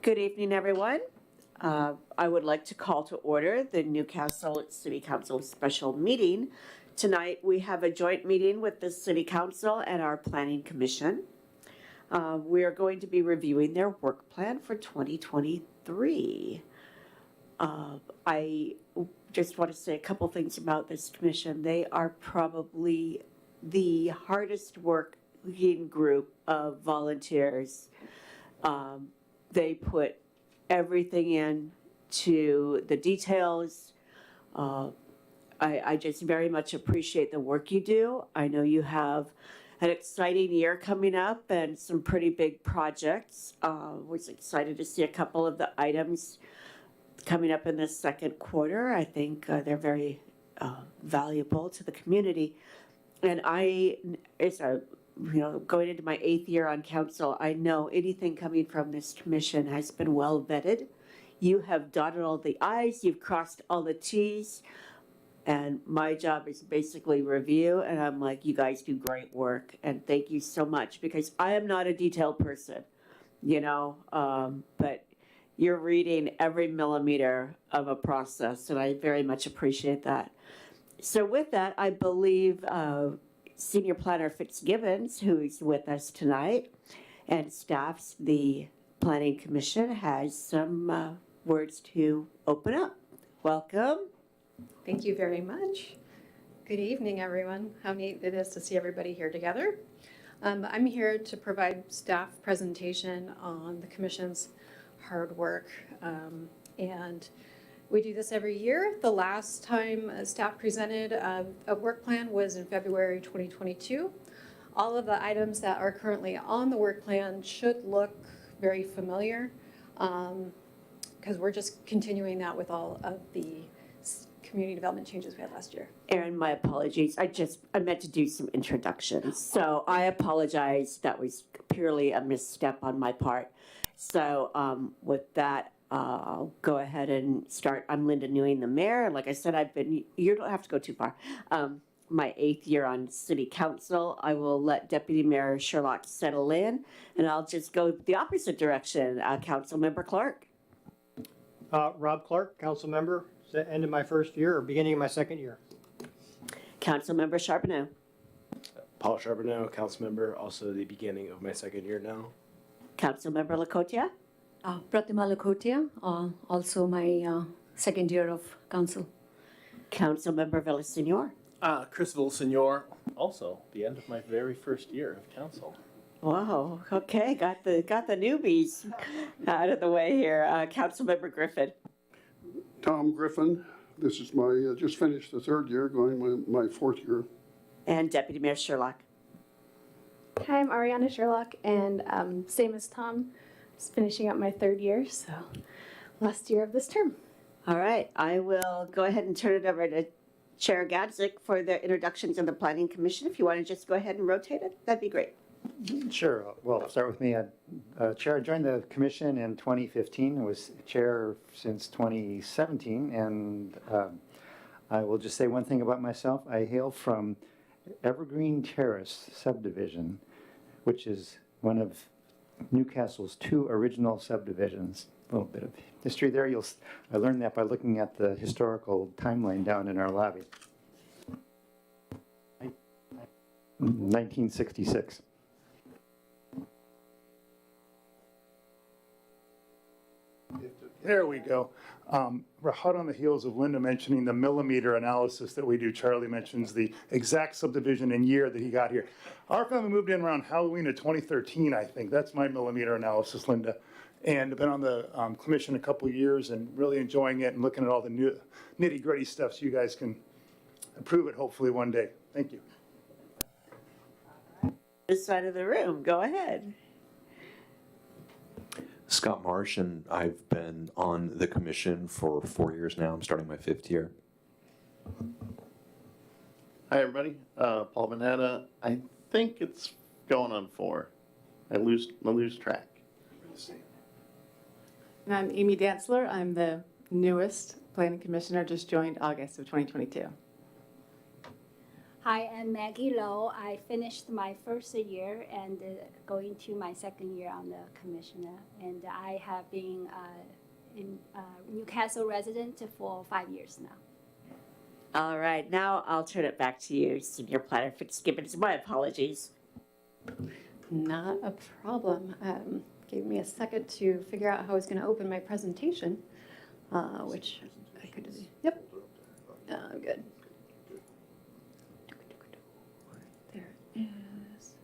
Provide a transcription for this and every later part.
Good evening, everyone. I would like to call to order the Newcastle City Council special meeting. Tonight, we have a joint meeting with the City Council and our Planning Commission. We are going to be reviewing their work plan for 2023. I just want to say a couple things about this commission. They are probably the hardest working group of volunteers. They put everything in to the details. I just very much appreciate the work you do. I know you have an exciting year coming up and some pretty big projects. Was excited to see a couple of the items coming up in the second quarter. I think they're very valuable to the community. And going into my 8th year on council, I know anything coming from this commission has been well vetted. You have dotted all the I's, you've crossed all the T's, and my job is basically review, and I'm like, you guys do great work, and thank you so much, because I am not a detailed person, but you're reading every millimeter of a process, and I very much appreciate that. So with that, I believe Senior Planner Fitzgibbons, who's with us tonight, and staffs the Planning Commission, has some words to open up. Welcome. Thank you very much. Good evening, everyone. How neat it is to see everybody here together. I'm here to provide staff presentation on the Commission's hard work. And we do this every year. The last time staff presented a work plan was in February 2022. All of the items that are currently on the work plan should look very familiar because we're just continuing that with all of the community development changes we had last year. Erin, my apologies. I meant to do some introductions. So I apologize. That was purely a misstep on my part. So with that, I'll go ahead and start. I'm Linda Newing, the mayor. Like I said, you don't have to go too far. My 8th year on city council. I will let Deputy Mayor Sherlock settle in, and I'll just go the opposite direction. Council Member Clark. Rob Clark, council member. It's the end of my first year or beginning of my second year. Council Member Charbonneau. Paul Charbonneau, council member, also the beginning of my second year now. Council Member Lakota. Pratima Lakhotia, also my second year of council. Council Member Villasenor. Chris Villasenor, also the end of my very first year of council. Wow. Okay, got the newbies out of the way here. Council Member Griffin. Tom Griffin. This is my just finished the 3rd year, going my 4th year. And Deputy Mayor Sherlock. Hi, I'm Ariana Sherlock, and same as Tom, just finishing up my 3rd year, so last year of this term. All right, I will go ahead and turn it over to Chair Gadzik for the introductions of the Planning Commission. If you want to just go ahead and rotate it, that'd be great. Sure. Well, start with me. Chair, I joined the commission in 2015. I was chair since 2017, and I will just say one thing about myself. I hail from Evergreen Terrace subdivision, which is one of Newcastle's 2 original subdivisions. A little bit of history there. I learned that by looking at the historical timeline down in our lobby. 1966. There we go. We're hot on the heels of Linda mentioning the millimeter analysis that we do. Charlie mentions the exact subdivision and year that he got here. Our family moved in around Halloween of 2013, I think. That's my millimeter analysis, Linda. And I've been on the commission a couple of years and really enjoying it and looking at all the nitty-gritty stuff so you guys can approve it hopefully one day. Thank you. This side of the room, go ahead. Scott Marsh, and I've been on the commission for 4 years now. I'm starting my 5th year. Hi, everybody. Paul Vanetta. I think it's going on 4. I lose track. And I'm Amy Dantzler. I'm the newest planning commissioner, just joined August of 2022. Hi, I'm Maggie Lowe. I finished my first year and going to my second year on the commissioner. And I have been in Newcastle resident for 5 years now. All right, now I'll turn it back to you, Senior Planner Fitzgibbons. My apologies. Not a problem. Gave me a second to figure out how I was going to open my presentation, which I could do. Yep. Good. There it is.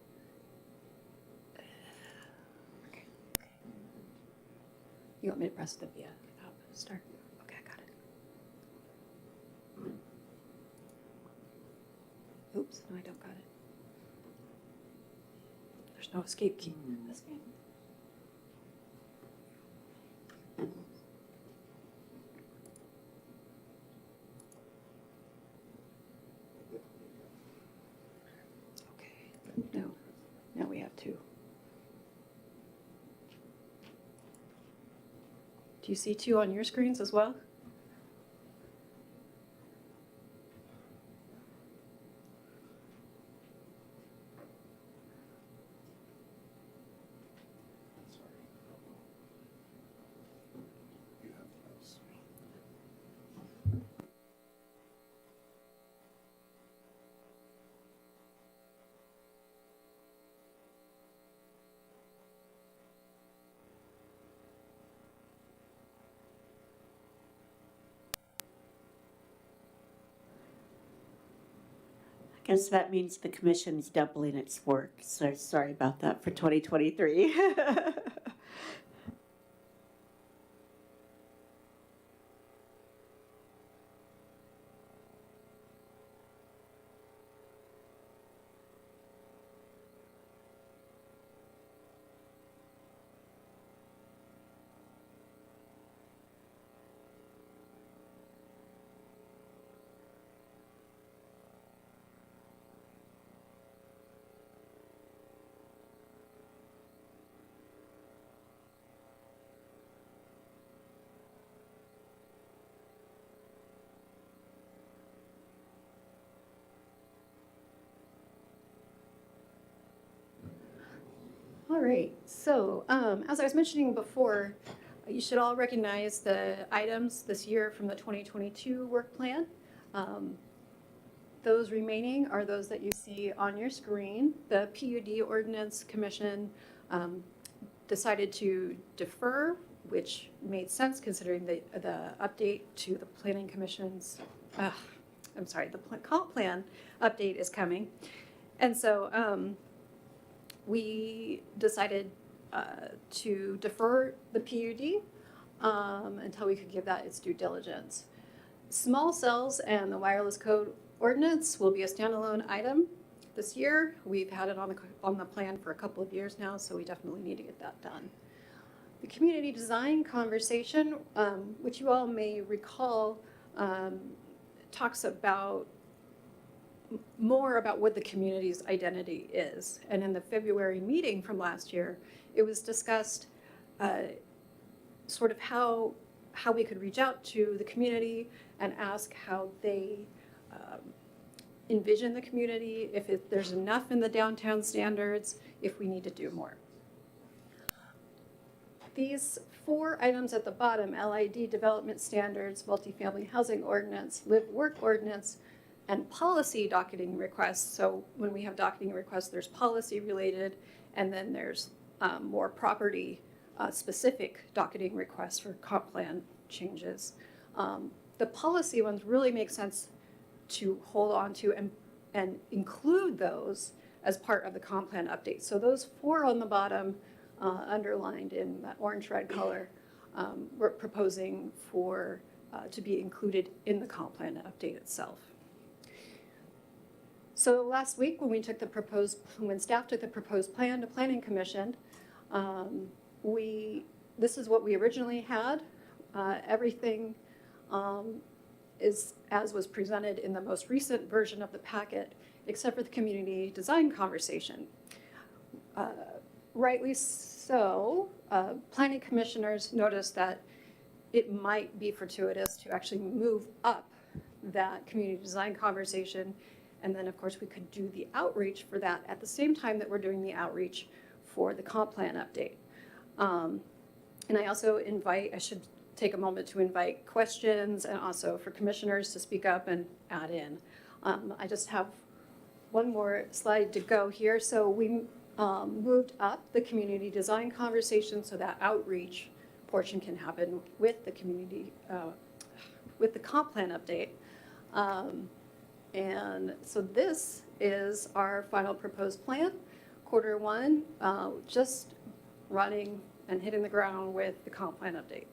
Okay. You want me to press the start? Okay, I got it. Oops, no, I don't got it. There's no escape key. Escape. Okay, no, now we have two. Do you see two on your screens as well? I guess that means the commission's doubling its work, so sorry about that for 2023. All right, so as I was mentioning before, you should all recognize the items this year from the 2022 work plan. Those remaining are those that you see on your screen. The PUD Ordinance Commission decided to defer, which made sense considering the update to the Planning Commission's, the comp plan update is coming. And so we decided to defer the PUD until we could give that its due diligence. Small cells and the wireless code ordinance will be a standalone item this year. We've had it on the plan for a couple of years now, so we definitely need to get that done. The community design conversation, which you all may recall, talks about more about what the community's identity is. And in the February meeting from last year, it was discussed sort of how we could reach out to the community and ask how they envision the community, if there's enough in the downtown standards, if we need to do more. These 4 items at the bottom, LID development standards, multifamily housing ordinance, live-work ordinance, and policy docketing requests. So when we have docketing requests, there's policy related, and then there's more property specific docketing requests for comp plan changes. The policy ones really make sense to hold on to and include those as part of the comp plan update. So those 4 on the bottom, underlined in that orange red color, we're proposing for to be included in the comp plan update itself. So last week when staff took the proposed plan to Planning Commission, this is what we originally had. Everything is as was presented in the most recent version of the packet, except for the community design conversation. Rightly so, planning commissioners noticed that it might be fortuitous to actually move up that community design conversation And then, of course, we could do the outreach for that at the same time that we're doing the outreach for the comp plan update. And I also I should take a moment to invite questions and also for commissioners to speak up and add in. I just have one more slide to go here. So we moved up the community design conversation so that outreach portion can happen with the community, with the comp plan update. And so this is our final proposed plan, Q1, just running and hitting the ground with the comp plan update.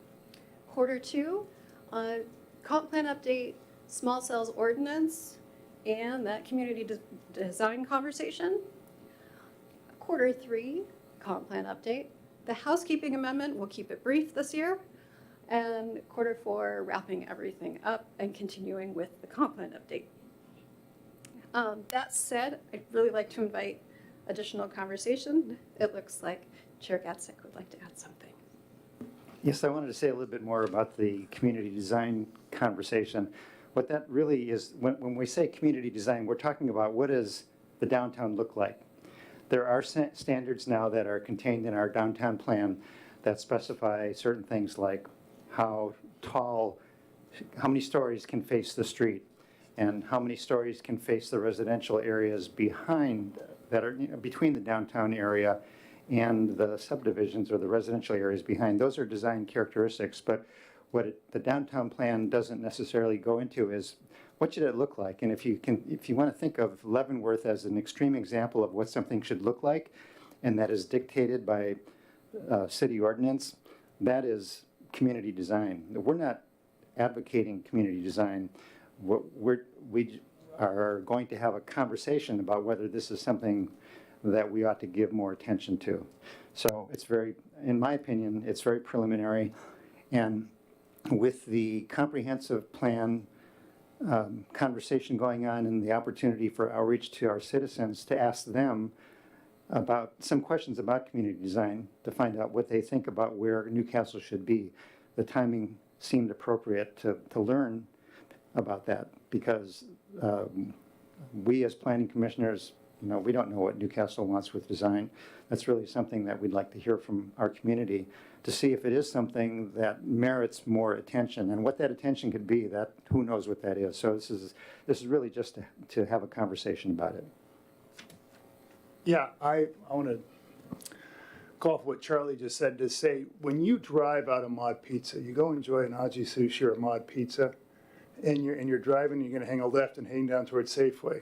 Q2, comp plan update, small cells ordinance, and that community design conversation. Q3, comp plan update. The housekeeping amendment, we'll keep it brief this year. And Q4, wrapping everything up and continuing with the comp plan update. That said, I'd really like to invite additional conversation. It looks like Chair Gatzik would like to add something. Yes, I wanted to say a little bit more about the community design conversation. What that really is, when we say community design, we're talking about what does the downtown look like. There are standards now that are contained in our downtown plan that specify certain things like how many stories can face the street, and how many stories can face the residential areas behind, that are between the downtown area and the subdivisions or the residential areas behind. Those are design characteristics, but the downtown plan doesn't necessarily go into is what should it look like? And if you want to think of Leavenworth as an extreme example of what something should look like, and that is dictated by city ordinance, that is community design. We're not advocating community design. We are going to have a conversation about whether this is something that we ought to give more attention to. So it's in my opinion, it's very preliminary. And with the comprehensive plan conversation going on and the opportunity for outreach to our citizens to ask them about some questions about community design, to find out what they think about where Newcastle should be, the timing seemed appropriate to learn about that, because we as planning commissioners, we don't know what Newcastle wants with design. That's really something that we'd like to hear from our community to see if it is something that merits more attention, and what that attention could be. That who knows what that is. So this is really just to have a conversation about it. Yeah, I want to go off what Charlie just said to say, when you drive out of Mod Pizza, you go enjoy an Aji Sushi or a Mod Pizza, and you're driving, you're going to hang a left and hang down towards Safeway.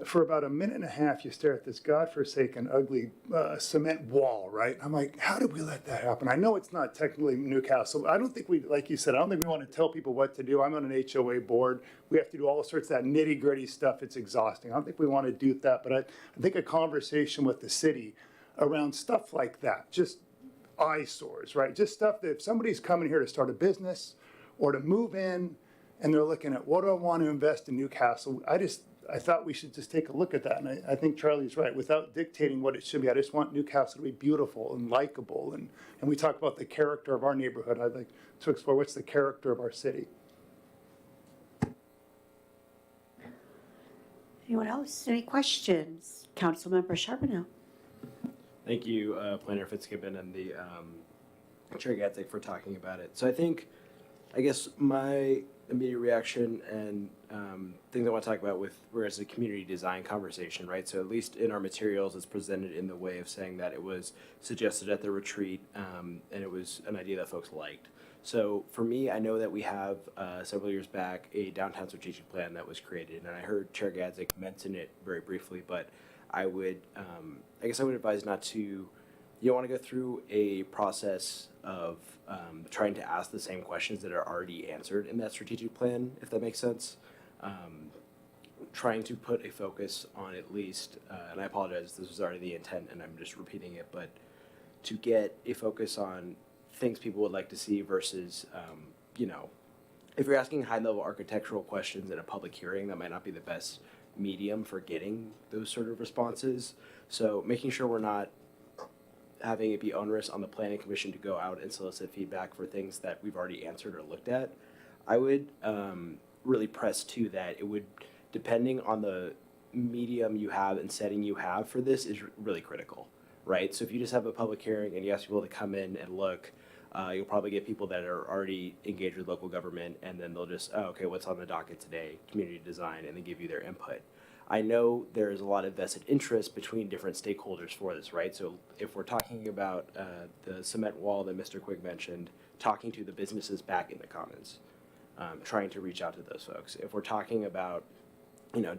For about a minute and a half, you stare at this godforsaken, ugly cement wall, right? I'm like, how did we let that happen? I know it's not technically Newcastle, but I don't think like you said, I don't think we want to tell people what to do. I'm on an HOA board. We have to do all sorts of that nitty-gritty stuff. It's exhausting. I don't think we want to do that, but I think a conversation with the city around stuff like that, just eyesores, right? Just stuff that if somebody's coming here to start a business or to move in and they're looking at, what do I want to invest in Newcastle? I thought we should just take a look at that. And I think Charlie's right. Without dictating what it should be, I just want Newcastle to be beautiful and likable. And we talk about the character of our neighborhood. I'd like to explore what's the character of our city. Anyone else? Any questions? Councilmember Charbonneau. Thank you, Planner Fitzgibbon and the Chair Gatzik for talking about it. So I guess my immediate reaction and things I want to talk about with regards to the community design conversation, right? So at least in our materials, it's presented in the way of saying that it was suggested at the retreat, and it was an idea that folks liked. So for me, I know that we have several years back a downtown strategic plan that was created, and I heard Chair Gatzik mention it very briefly, but I would, I guess I would advise not to, you don't want to go through a process of trying to ask the same questions that are already answered in that strategic plan, if that makes sense. Trying to put a focus on at least, and I apologize, this was already the intent and I'm just repeating it, but to get a focus on things people would like to see versus, if you're asking high-level architectural questions in a public hearing, that might not be the best medium for getting those sort of responses. So making sure we're not having it be onerous on the planning commission to go out and solicit feedback for things that we've already answered or looked at. I would really press to that it would depending on the medium you have and setting you have for this, is really critical, right? So if you just have a public hearing and you ask people to come in and look, you'll probably get people that are already engaged with local government, and then they'll just, oh, okay, what's on the docket today? Community design, and then give you their input. I know there's a lot of vested interest between different stakeholders for this, right? So if we're talking about the cement wall that Mr. Quigg mentioned, talking to the businesses back in the Commons, trying to reach out to those folks. If we're talking about,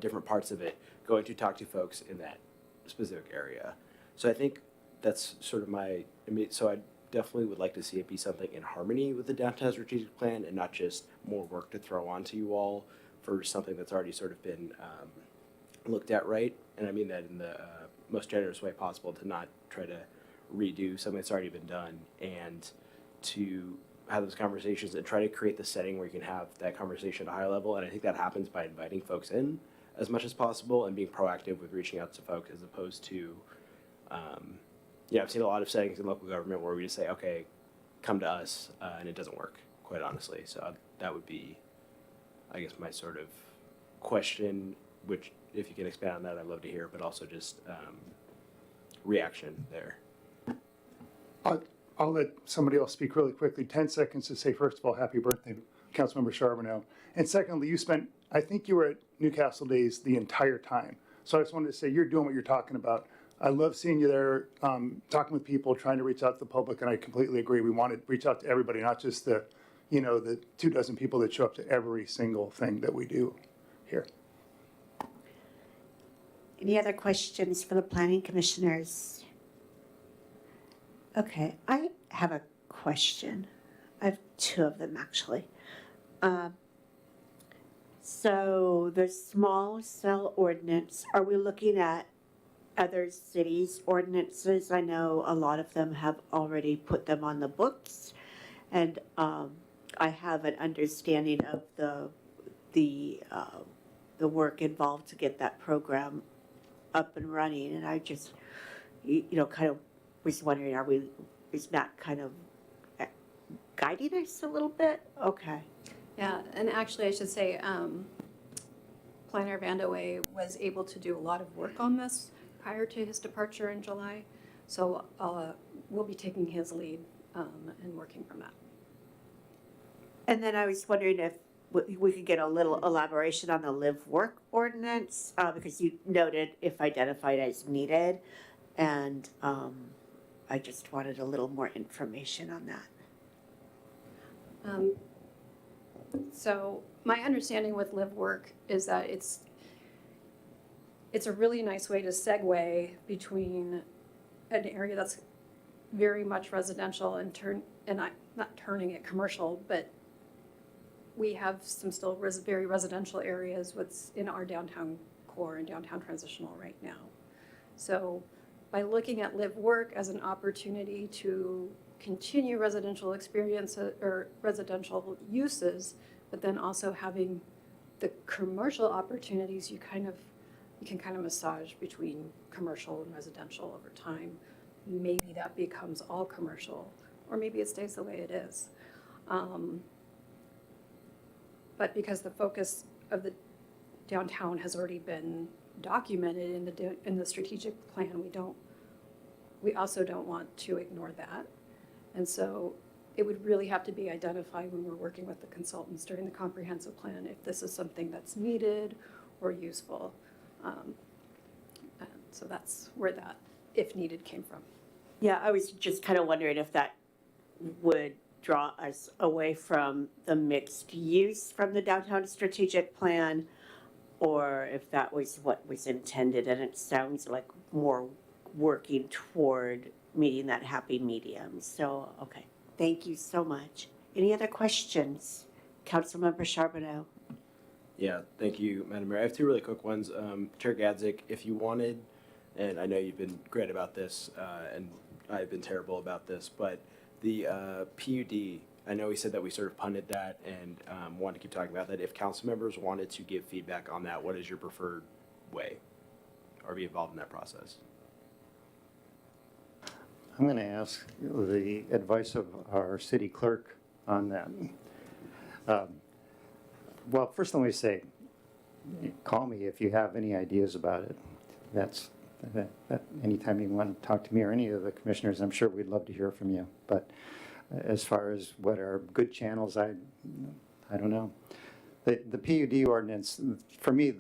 different parts of it, going to talk to folks in that specific area. So I think that's sort of so I definitely would like to see it be something in harmony with the downtown strategic plan and not just more work to throw onto you all for something that's already sort of been looked at, right? And I mean that in the most generous way possible, to not try to redo something that's already been done, and to have those conversations and try to create the setting where you can have that conversation at a high level. And I think that happens by inviting folks in as much as possible and being proactive with reaching out to folks, as opposed to, I've seen a lot of settings in local government where we just say, okay, come to us, and it doesn't work, quite honestly. So that would be, I guess, my sort of question, which, if you can expand on that, I'd love to hear, but also just reaction there. I'll let somebody else speak really quickly. 10 seconds to say, first of all, happy birthday, Councilmember Charbonneau. And secondly, I think you were at Newcastle Days the entire time. So I just wanted to say, you're doing what you're talking about. I love seeing you there, talking with people, trying to reach out to the public, and I completely agree. We want to reach out to everybody, not just the 24 people that show up to every single thing that we do here. Any other questions for the planning commissioners? Okay, I have a question. I have two of them, actually. So the small cell ordinance, are we looking at other cities' ordinances? I know a lot of them have already put them on the books, and I have an understanding of the work involved to get that program up and running, and I just, kind of was wondering, is that kind of guiding us a little bit? Okay. Yeah, and actually I should say, Planner Vandaway was able to do a lot of work on this prior to his departure in July. So we'll be taking his lead and working from that. And then I was wondering if we could get a little elaboration on the live-work ordinance, because you noted if identified as needed, and I just wanted a little more information on that. So my understanding with live work is that it's a really nice way to segue between an area that's very much residential and not turning it commercial, but we have some still very residential areas what's in our downtown core and downtown transitional right now. So by looking at live work as an opportunity to continue residential experience or residential uses, but then also having the commercial opportunities, you can kind of massage between commercial and residential over time. Maybe that becomes all commercial, or maybe it stays the way it is. But because the focus of the downtown has already been documented in the strategic plan, we also don't want to ignore that. And so it would really have to be identified when we're working with the consultants during the comprehensive plan if this is something that's needed or useful. And so that's where that, if needed, came from. Yeah, I was just kind of wondering if that would draw us away from the mixed use from the downtown strategic plan, or if that was what was intended, and it sounds like more working toward meeting that happy medium. So, okay, thank you so much. Any other questions? Councilmember Charbonneau. Yeah, thank you, Madam Mayor. I have two really quick ones. Chair Gadzik, if you wanted, and I know you've been great about this, and I've been terrible about this, but the PUD, I know we said that we sort of punted that and wanted to keep talking about that. If council members wanted to give feedback on that, what is your preferred way, or be involved in that process? I'm going to ask the advice of our city clerk on that. Well, first let me say, call me if you have any ideas about it. Anytime you want to talk to me or any of the commissioners, I'm sure we'd love to hear from you. But as far as what are good channels, I don't know. The PUD ordinance, for me,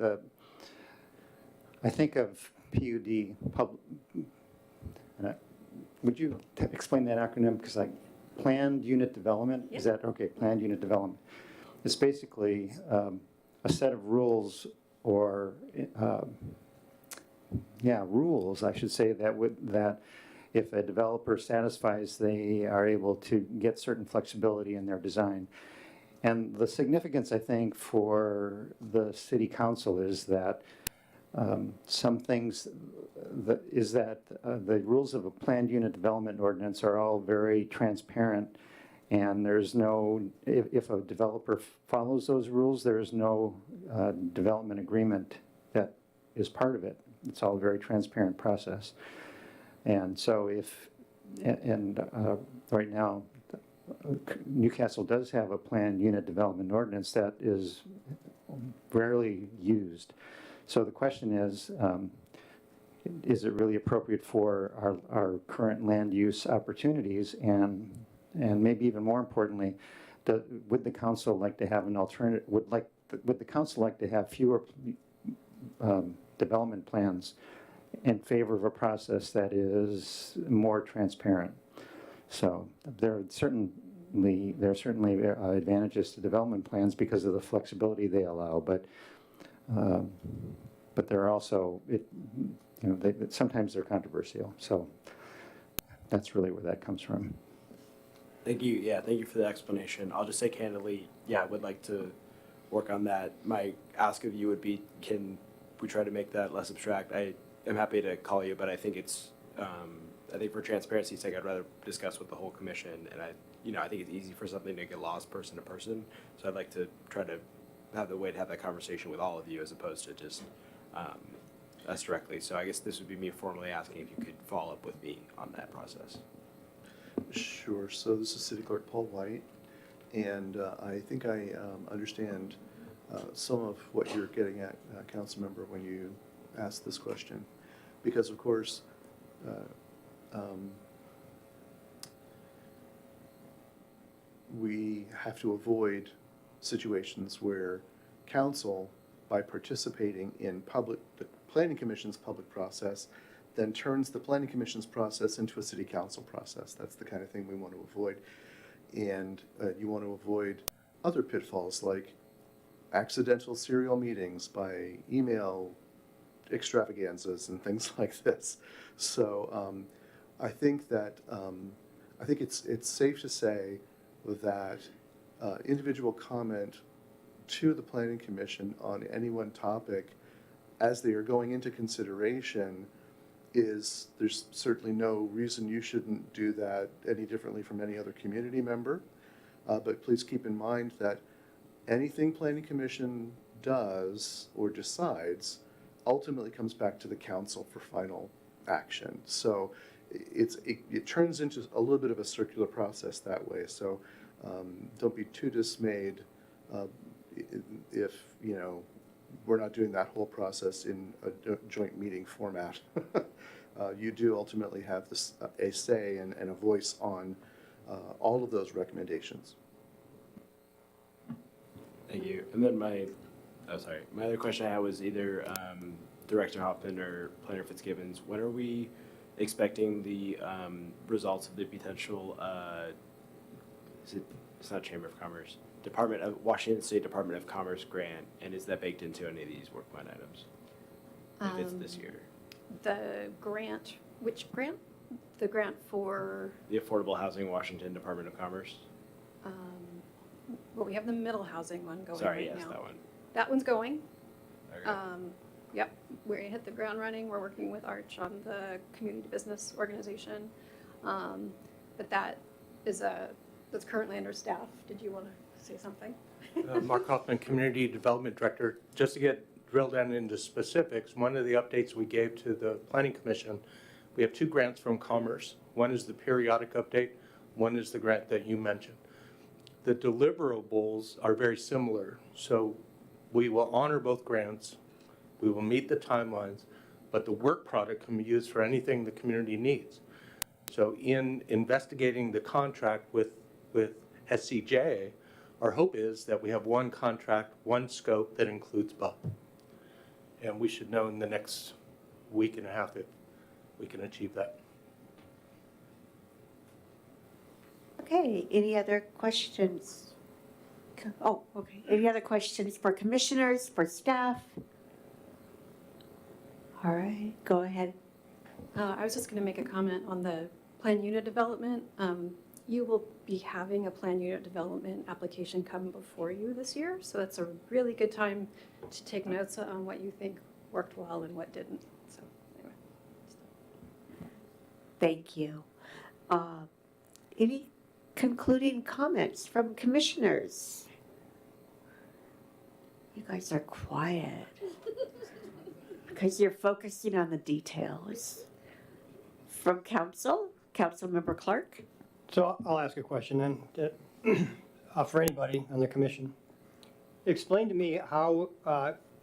I think of PUD, would you explain that acronym? Because planned unit development, is that, okay, planned unit development. It's basically a set of rules or, rules, I should say, that if a developer satisfies, they are able to get certain flexibility in their design. And the significance, I think, for the city council is that some things the rules of a planned unit development ordinance are all very transparent, and there's no, if a developer follows those rules, there's no development agreement that is part of it. It's all a very transparent process. And so right now, Newcastle does have a planned unit development ordinance that is rarely used. So the question is it really appropriate for our current land use opportunities? And maybe even more importantly, would the council like to have an alternative? Would the council like to have fewer development plans in favor of a process that is more transparent? So there are certainly advantages to development plans because of the flexibility they allow, but there are also sometimes they're controversial. So that's really where that comes from. Thank you. Yeah, thank you for the explanation. I'll just say candidly, yeah, I would like to work on that. My ask of you would be, can we try to make that less abstract? I am happy to call you, but I think it's, I think for transparency's sake, I'd rather discuss with the whole commission. And I think it's easy for something to get lost person to person. So I'd like to try to have the way to have that conversation with all of you as opposed to just us directly. So I guess this would be me formally asking if you could follow up with me on that process. Sure. So this is City Clerk Paul White, and I think I understand some of what you're getting at, Council Member, when you ask this question, because of course we have to avoid situations where council, by participating in the Planning Commission's public process, then turns the Planning Commission's process into a city council process. That's the kind of thing we want to avoid. And you want to avoid other pitfalls like accidental serial meetings by email extravaganzas and things like this. So I think that it's safe to say that individual comment to the Planning Commission on any one topic as they are going into consideration there's certainly no reason you shouldn't do that any differently from any other community member. But please keep in mind that anything Planning Commission does or decides ultimately comes back to the council for final action. So it turns into a little bit of a circular process that way. So don't be too dismayed if we're not doing that whole process in a joint meeting format. You do ultimately have a say and a voice on all of those recommendations. Thank you. And then my other question I had was either Director Hoffman or Planner Fitzgibbons, when are we expecting the results of the potential, it's not Chamber of Commerce, Washington State Department of Commerce grant, and is that baked into any of these work plan items? If it's this year. The grant, which grant? The grant for? The Affordable Housing Washington Department of Commerce. Well, we have the middle housing one going Sorry, right yes, now. that one. That one's going. Okay. Yep, we hit the ground running. We're working with Arch on the community business organization. But that is that's currently under staff. Did you want to say something? Mark Hoffman, Community Development Director. Just to get drilled down into specifics, one of the updates we gave to the Planning Commission, we have two grants from Commerce. One is the periodic update, one is the grant that you mentioned. The deliverables are very similar. So We will honor both grants. We will meet the timelines, but the work product can be used for anything the community needs. So in investigating the contract with SCJ, our hope is that we have one contract, one scope that includes both. And we should know in the next week and a half if we can achieve that. Okay, any other questions? Oh, okay. Any other questions for commissioners, for staff? All right, go ahead. I was just going to make a comment on the plan unit development. You will be having a plan unit development application come before you this year, so that's a really good time to take notes on what you think worked well and what didn't. So anyway. Thank you. Any concluding comments from commissioners? You guys are quiet because you're focusing on the details. From council, Councilmember Clark. So I'll ask a question then, for anybody on the commission. Explain to me how,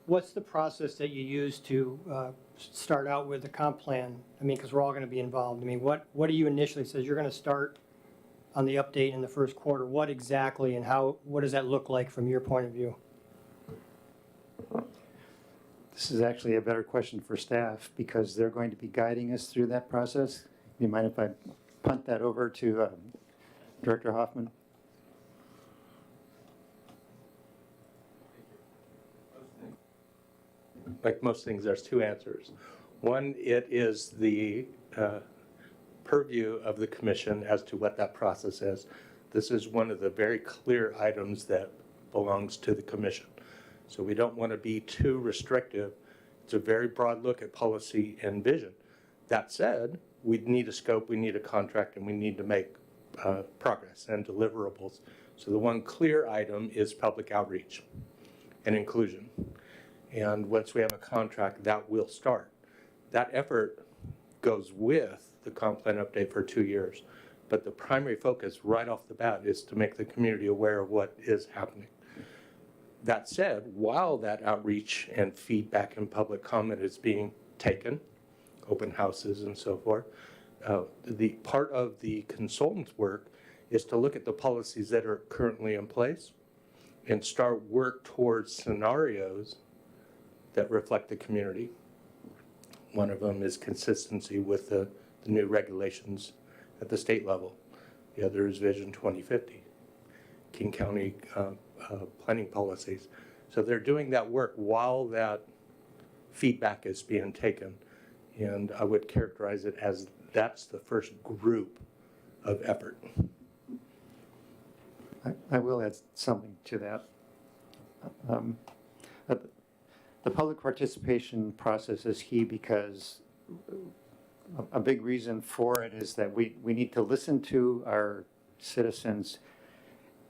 what's the process that you use to start out with the comp plan? I mean, because we're all going to be involved. I mean, what do you initially says you're going to start on the update in the first quarter? What exactly and how, what does that look like from your point of view? This is actually a better question for staff because they're going to be guiding us through that process. You mind if I punt that over to Director Hoffman? Like most things, there's two answers. One, it is the purview of the commission as to what that process is. This is one of the very clear items that belongs to the commission. So we don't want to be too restrictive. It's a very broad look at policy and vision. That said, we need a scope, we need a contract, and we need to make progress and deliverables. So the one clear item is public outreach and inclusion. And once we have a contract, that will start. That effort goes with the comp plan update for 2 years. But the primary focus right off the bat is to make the community aware of what is happening. That said, while that outreach and feedback and public comment is being taken, open houses and so forth, the part of the consultant's work is to look at the policies that are currently in place and start work towards scenarios that reflect the community. One of them is consistency with the new regulations at the state level. The other is Vision 2050, King County planning policies. So they're doing that work while that feedback is being taken. And I would characterize it as that's the first group of effort. I will add something to that. The public participation process is key because a big reason for it is that we need to listen to our citizens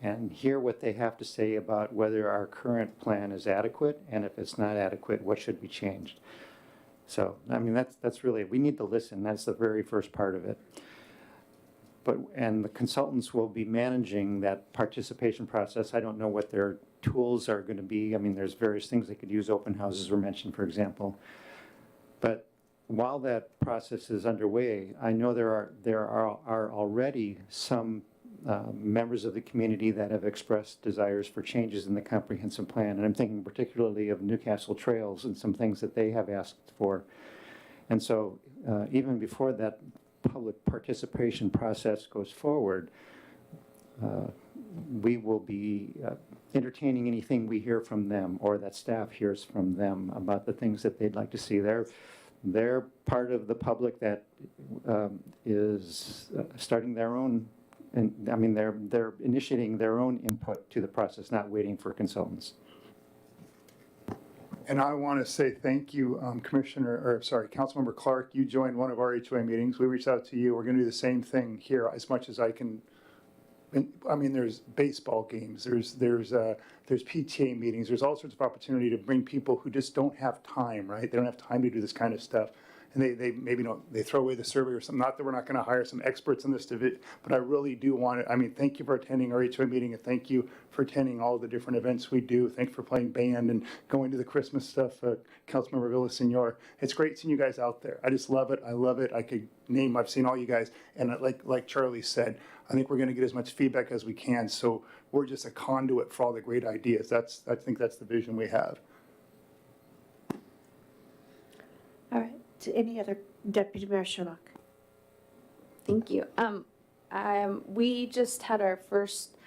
and hear what they have to say about whether our current plan is adequate, and if it's not adequate, what should be changed. So, I mean, that's really, we need to listen. That's the very first part of it. And the consultants will be managing that participation process. I don't know what their tools are going to be. I mean, there's various things they could use. Open houses were mentioned, for example. But while that process is underway, I know there are already some members of the community that have expressed desires for changes in the comprehensive plan. And I'm thinking particularly of Newcastle Trails and some things that they have asked for. And so even before that public participation process goes forward, we will be entertaining anything we hear from them or that staff hears from them about the things that they'd like to see. They're part of the public that is starting their own, and I mean, they're initiating their own input to the process, not waiting for consultants. And I want to say thank you, Councilmember Clark. You joined one of our HOA meetings. We reached out to you. We're going to do the same thing here as much as I can. I mean, there's baseball games, there's PTA meetings, there's all sorts of opportunity to bring people who just don't have time, right? They don't have time to do this kind of stuff. and they maybe don't, they throw away the survey or something. Not that we're not going to hire some experts in this division, but I really do want to, I mean, thank you for attending our HOA meeting, and thank you for attending all the different events we do. Thanks for playing band and going to the Christmas stuff, Councilmember Villasenor. It's great seeing you guys out there. I just love it. I love it. I could name, I've seen all you guys, and like Charlie said, I think we're going to get as much feedback as we can, so we're just a conduit for all the great ideas. I think that's the vision we have. All right, any other, Deputy Mayor Sherlock? Thank you. We just had our first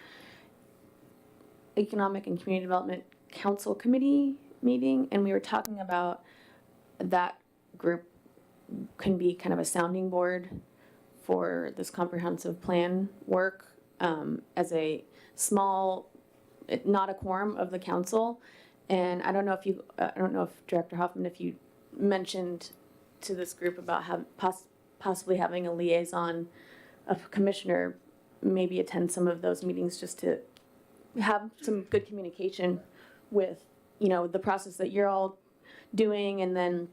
Economic and Community Development Council Committee meeting, and we were talking about that group can be kind of a sounding board for this comprehensive plan work, as a small, not a quorum of the council. And I don't know if Director Hoffman, if you mentioned to this group about possibly having a liaison, a commissioner, maybe attend some of those meetings just to have some good communication with, the process that you're all doing, and then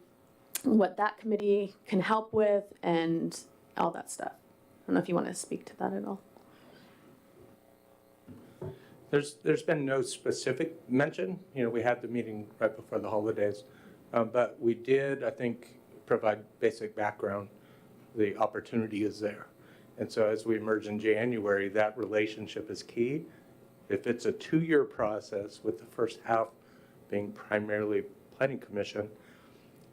what that committee can help with and all that stuff. I don't know if you want to speak to that at all. There's been no specific mention. We had the meeting right before the holidays, but we did, I think, provide basic background. The opportunity is there. And so as we emerge in January, that relationship is key. If it's a 2-year process with the first half being primarily Planning Commission,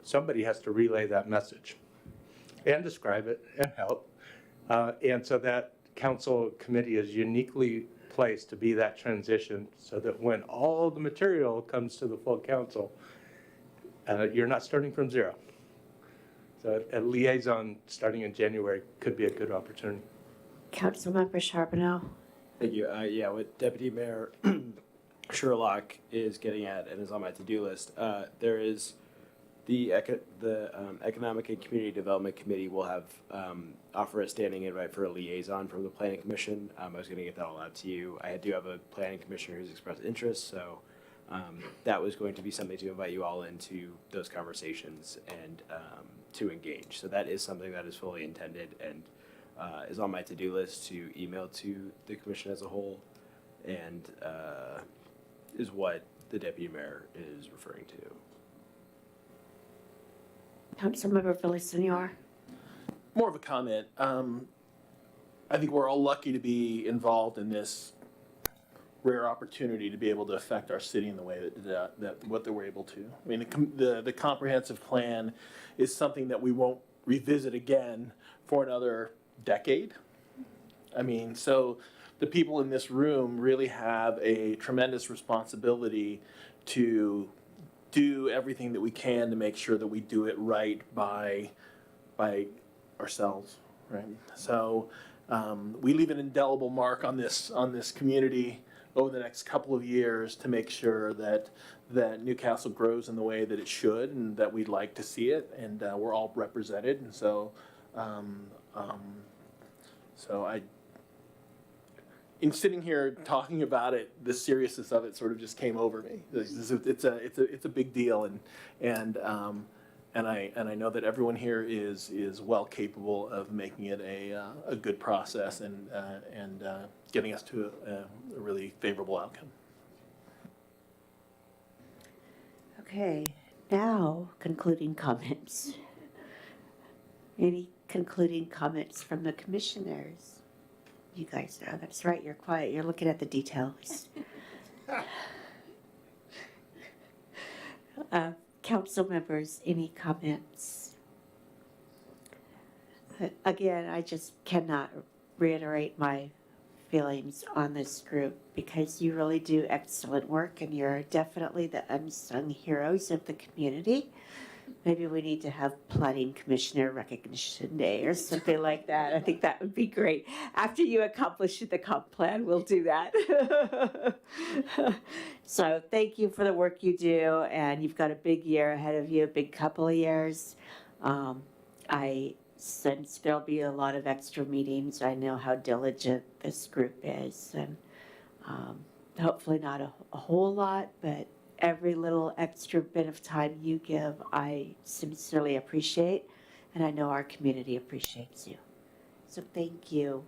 somebody has to relay that message and describe it and help. And so that council committee is uniquely placed to be that transition, so that when all the material comes to the full council, you're not starting from zero. So a liaison starting in January could be a good opportunity. Councilmember Charbonneau? Thank you. Yeah, what Deputy Mayor Sherlock is getting at and is on my to-do list, there is the Economic and Community Development Committee will have offer a standing invite for a liaison from the Planning Commission. I was going to get that all out to you. I do have a Planning Commissioner who's expressed interest, so that was going to be something to invite you all into those conversations and to engage. So that is something that is fully intended and is on my to-do list to email to the commission as a whole, and is what the Deputy Mayor is referring to. Councilmember Villasenor? More of a comment. I think we're all lucky to be involved in this rare opportunity to be able to affect our city in the way that we're able to. I mean, the comprehensive plan is something that we won't revisit again for another decade. I mean, so the people in this room really have a tremendous responsibility to do everything that we can to make sure that we do it right by ourselves, right? So we leave an indelible mark on this community over the next couple of years to make sure that Newcastle grows in the way that it should and that we'd like to see it, and we're all represented. And so, in sitting here talking about it, the seriousness of it sort of just came over me. It's a big deal, and I know that everyone here is well capable of making it a good process and getting us to a really favorable outcome. Okay, now concluding comments. Any concluding comments from the commissioners? You guys know, that's right, you're quiet, you're looking at the details. Council members, any comments? Again, I just cannot reiterate my feelings on this group because you really do excellent work and you're definitely the unsung heroes of the community. Maybe we need to have Planning Commissioner Recognition Day or something like that. I think that would be great. After you accomplish the comp plan, we'll do that. So thank you for the work you do, and you've got a big year ahead of you, a big couple of years. I sense there'll be a lot of extra meetings. I know how diligent this group is, and hopefully not a whole lot, but every little extra bit of time you give, I sincerely appreciate. And I know our community appreciates you. So thank you.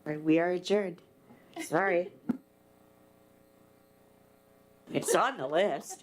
All right, we are adjourned. Sorry. It's on the list.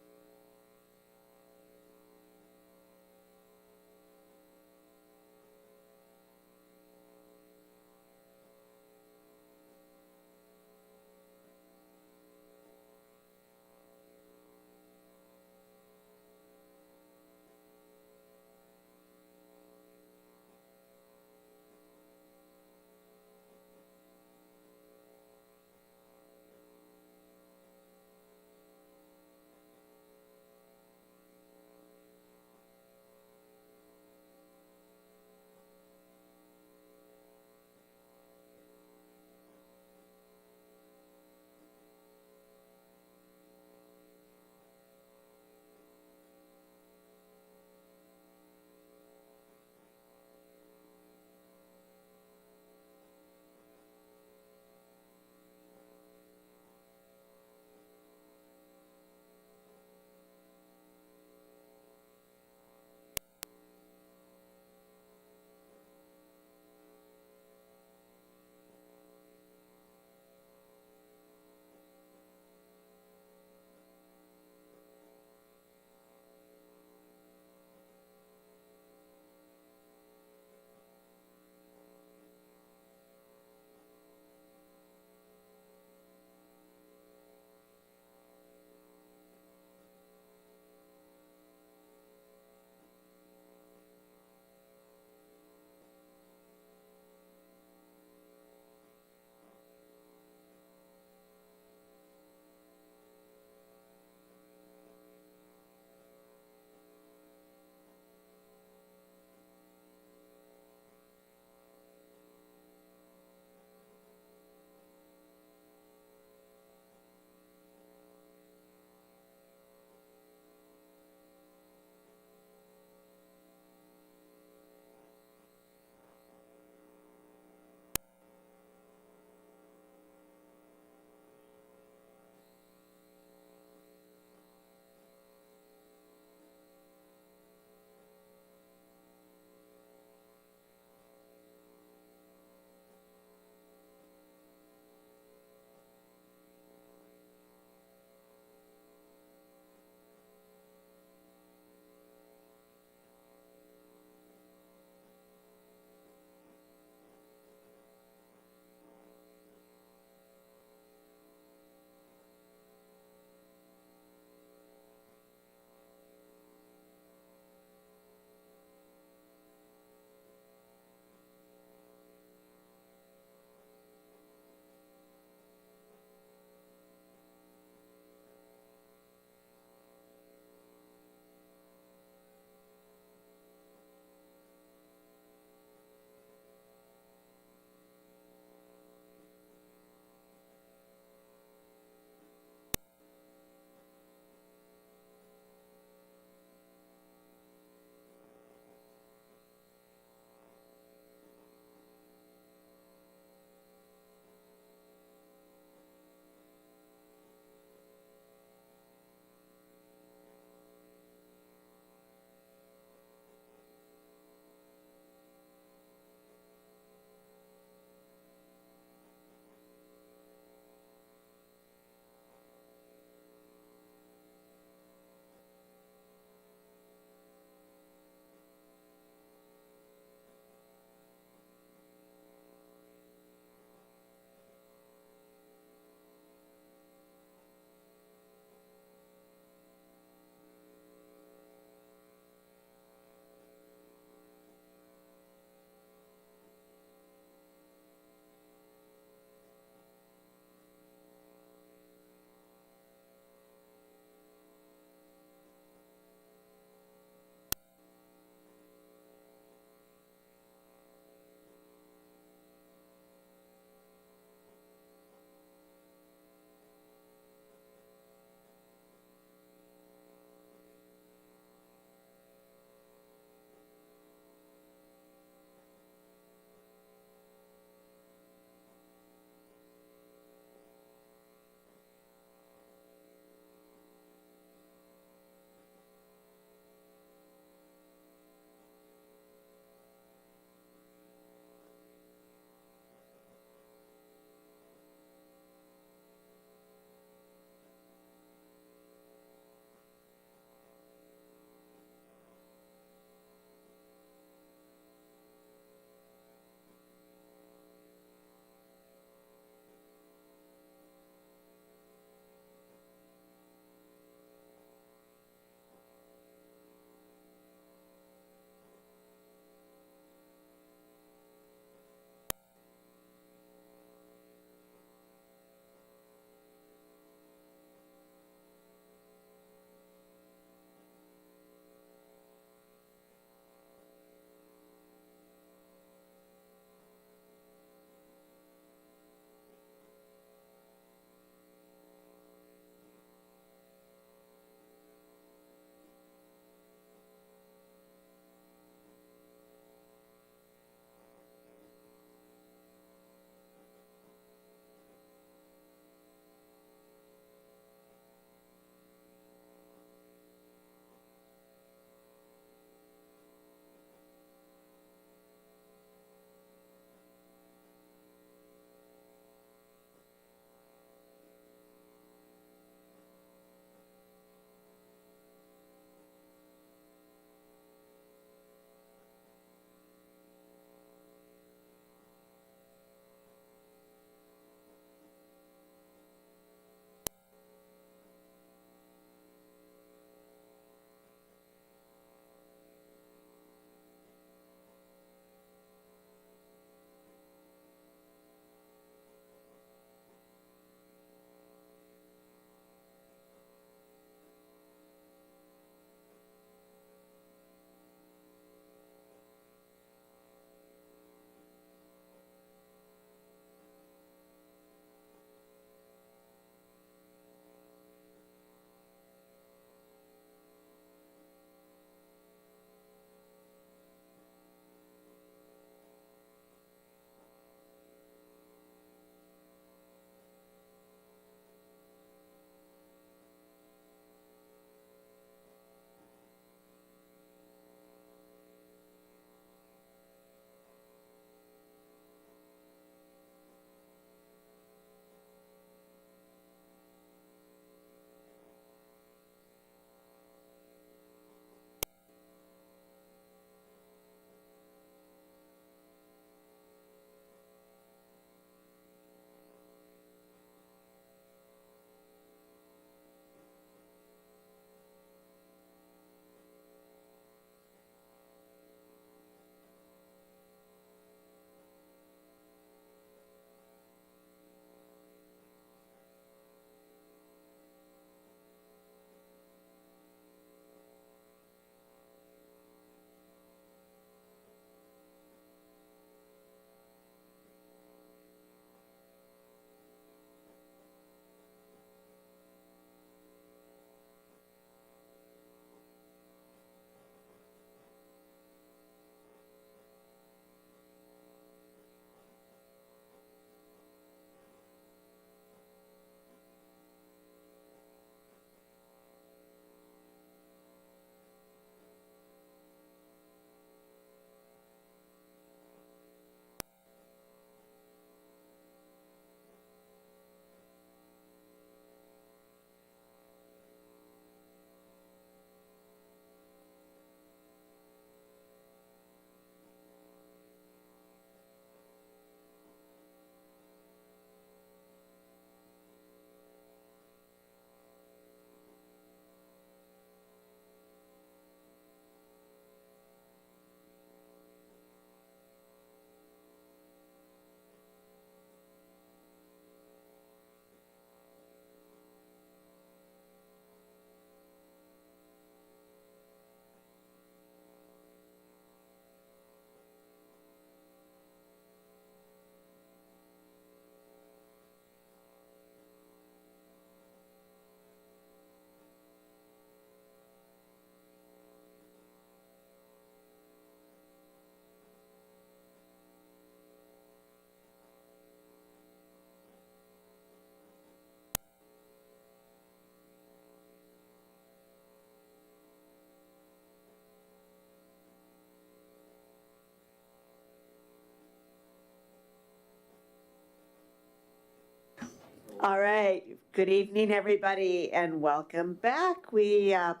All right, good evening, everybody, and welcome back. We, at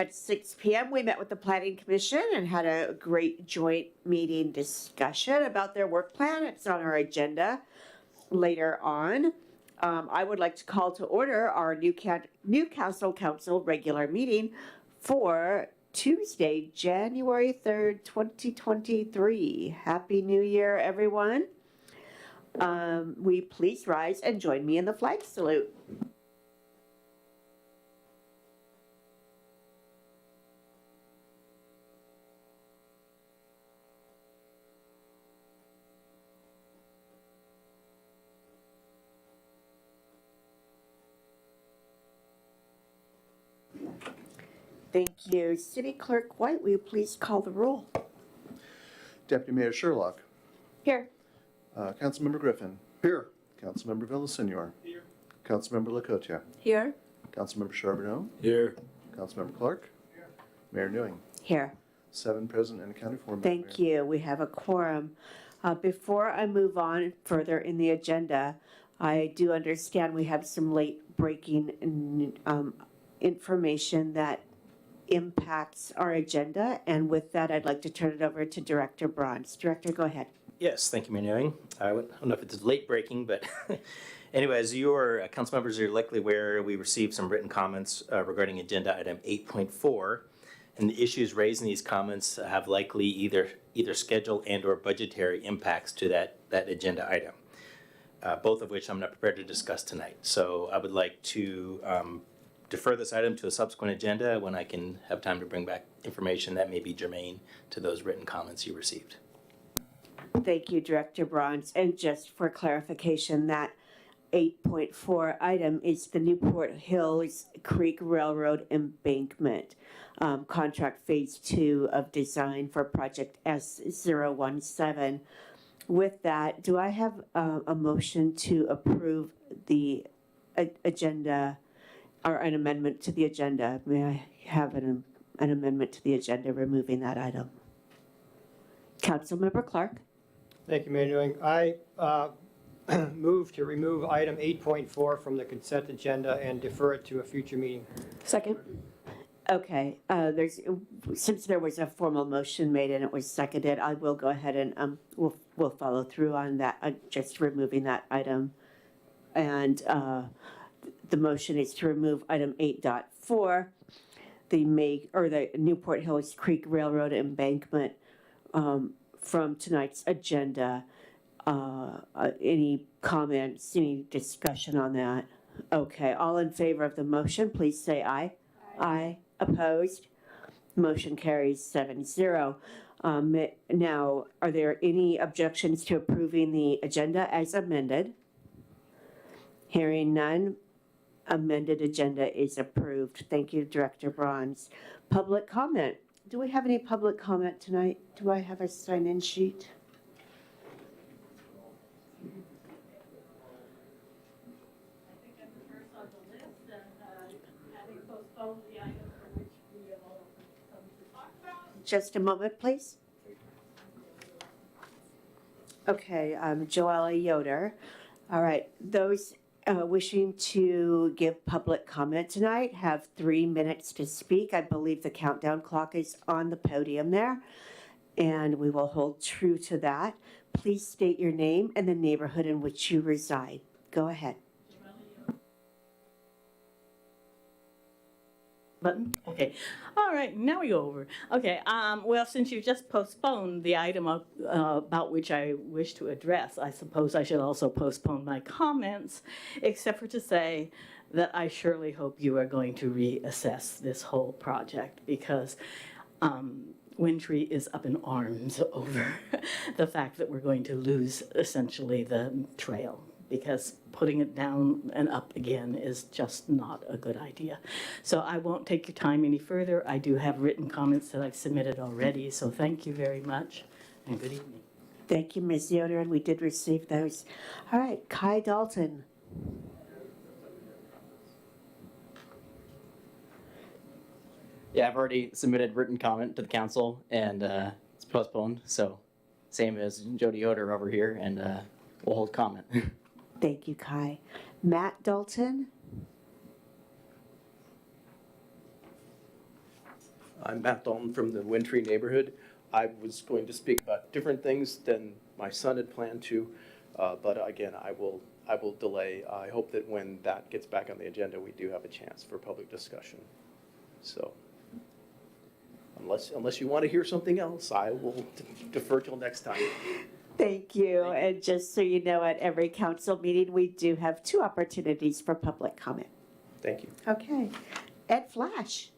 6 p.m., we met with the Planning Commission and had a great joint meeting discussion about their work plan. It's on our agenda later on. I would like to call to order our Newcastle Council regular meeting for Tuesday, January 3rd, 2023. Happy New Year, everyone. Will you please rise and join me in the flag salute? Thank you. City Clerk White, will you please call the roll? Deputy Mayor Sherlock. Here. Councilmember Griffin. Here. Councilmember Villasenor. Here. Councilmember Lacotia. Here. Councilmember Charbonneau. Here. Councilmember Clark. Here. Mayor Newing. Here. 7 present and accounted for. Thank you. We have a quorum. Before I move on further in the agenda, I do understand we have some late breaking information that impacts our agenda. And with that, I'd like to turn it over to Director Bronze. Director, go ahead. Yes, thank you, Mayor Newing. I don't know if it's late breaking, but anyway, as your council members are likely aware, we received some written comments regarding agenda item 8.4. And the issues raised in these comments have likely either schedule and or budgetary impacts to that agenda item, both of which I'm not prepared to discuss tonight. So I would like to defer this item to a subsequent agenda when I can have time to bring back information that may be germane to those written comments you received. Thank you, Director Bronze. And just for clarification, that 8.4 item is the Newport Hills Creek Railroad Embankment, contract phase 2 of design for project S017. With that, do I have a motion to approve the agenda or an amendment to the agenda? May I have an amendment to the agenda removing that item? Councilmember Clark. Thank you, Mayor Newing. I move to remove item 8.4 from the consent agenda and defer it to a future meeting. Second. Okay, since there was a formal motion made and it was seconded, I will go ahead and we'll follow through on that, just removing that item. And the motion is to remove item 8.4, the Newport Hills Creek Railroad Embankment from tonight's agenda. Any comments, any discussion on that? Okay, all in favor of the motion, please say aye. Aye. Opposed? Motion carries 7-0. Now, are there any objections to approving the agenda as amended? Hearing none, amended agenda is approved. Thank you, Director Bronze. Public comment. Do we have any public comment tonight? Do I have a sign-in sheet? Just a moment, please. Okay, Joella Yoder. All right, those wishing to give public comment tonight have 3 minutes to speak. I believe the countdown clock is on the podium there, and we will hold true to that. Please state your name and the neighborhood in which you reside. Go ahead. Button? Okay. All right, now we go over. Okay, well, since you just postponed the item about which I wish to address, I suppose I should also postpone my comments, except for to say that I surely hope you are going to reassess this whole project, because Windtree is up in arms over the fact that we're going to lose essentially the trail, because putting it down and up again is just not a good idea. So I won't take your time any further. I do have written comments that I've submitted already, so thank you very much and good evening. Thank you, Ms. Yoder, and we did receive those. All right, Kai Dalton. Yeah, I've already submitted written comment to the council, and it's postponed, so same as Jody Yoder over here, and we'll hold comment. Thank you, Kai. Matt Dalton. I'm Matt Dalton from the Wintry neighborhood. I was going to speak about different things than my son had planned to, but again, I will delay. I hope that when that gets back on the agenda, we do have a chance for public discussion. So unless you want to hear something else, I will defer till next time. Thank you. And just so you know, at every council meeting, we do have 2 opportunities for public comment. Thank you. Okay. Ed Flash.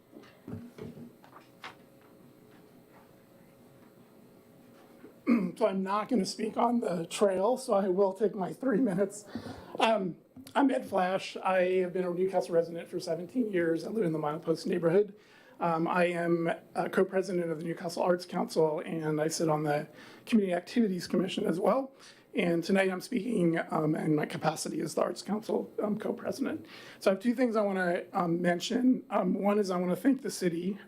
So I'm not going to speak on the trail, so I will take my 3 minutes. I'm Ed Flash. I have been a Newcastle resident for 17 years. I live in the Milepost neighborhood. I am a co-president of the Newcastle Arts Council, and I sit on the Community Activities Commission as well. And tonight I'm speaking in my capacity as the Arts Council co-president. So I have 2 things I want to mention. One is I want to thank the city.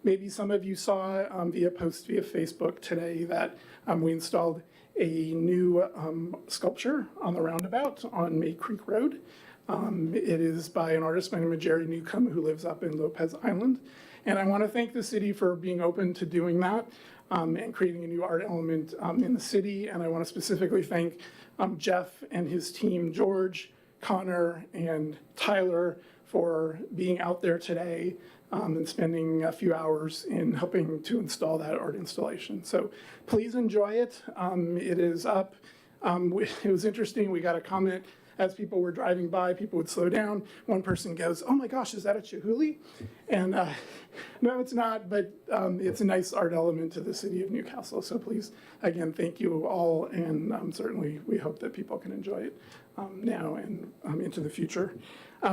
Maybe some of you saw via post via Facebook today that we installed a new sculpture on the roundabout on May Creek Road. It is by an artist by the name of Jerry Newcomb, who lives up in Lopez Island. And I want to thank the city for being open to doing that and creating a new art element in the city. And I want to specifically thank Jeff and his team, George, Connor, and Tyler, for being out there today and spending a few hours in helping to install that art installation. So please enjoy it. It is up. It was interesting. We got a comment as people were driving by. People would slow down. One person goes, "Oh my gosh, is that a Chihuly?" And no, it's not, but it's a nice art element to the city of Newcastle. So please, again, thank you all. And certainly we hope that people can enjoy it now and into the future.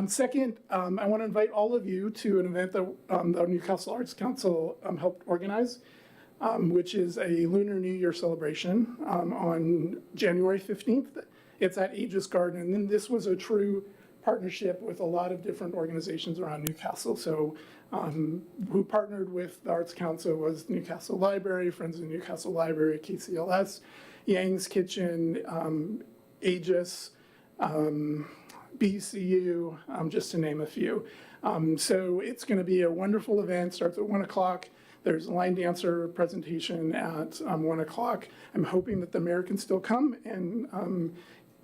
Second, I want to invite all of you to an event that the Newcastle Arts Council helped organize, which is a Lunar New Year celebration on January 15th. It's at Aegis Garden, and then this was a true partnership with a lot of different organizations around Newcastle. So who partnered with the Arts Council was Newcastle Library, Friends of Newcastle Library, KCLS, Yang's Kitchen, Aegis, BCU, just to name a few. So it's going to be a wonderful event. Starts at 1 o'clock. There's a line dancer presentation at 1 o'clock. I'm hoping that the mayor can still come and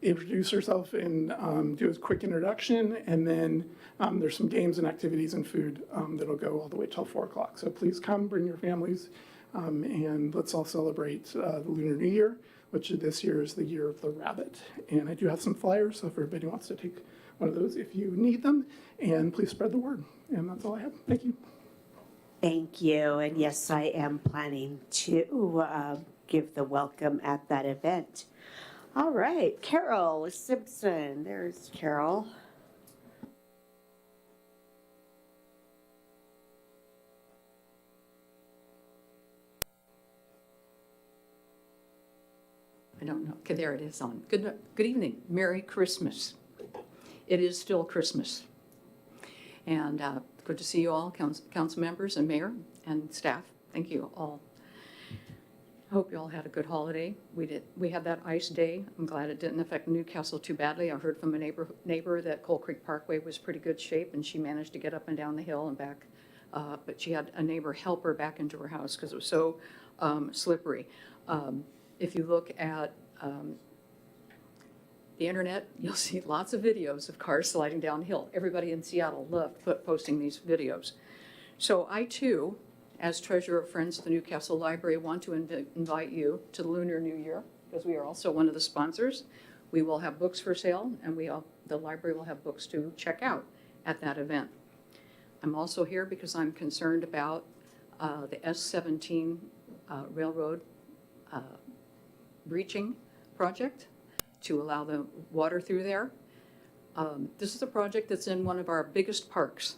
introduce herself and do a quick introduction. And then there's some games and activities and food that'll go all the way till 4 o'clock. So please come, bring your families, and let's all celebrate the Lunar New Year, which this year is the year of the rabbit. And I do have some flyers, so if everybody wants to take one of those if you need them, and please spread the word. And that's all I have. Thank you. Thank you. And yes, I am planning to give the welcome at that event. All right, Carol Simpson. There's Carol. I don't know. Okay, there it is on. Good evening. Merry Christmas. It is still Christmas. And good to see you all, council members and mayor and staff. Thank you all. I hope you all had a good holiday. We had that ice day. I'm glad it didn't affect Newcastle too badly. I heard from a neighbor that Coal Creek Parkway was pretty good shape, and she managed to get up and down the hill and back. But she had a neighbor help her back into her house because it was so slippery. If you look at the internet, you'll see lots of videos of cars sliding downhill. Everybody in Seattle loved posting these videos. So I too, as treasurer of Friends of the Newcastle Library, want to invite you to the Lunar New Year, because we are also one of the sponsors. We will have books for sale, and the library will have books to check out at that event. I'm also here because I'm concerned about the S17 railroad breaching project to allow the water through there. This is a project that's in one of our biggest parks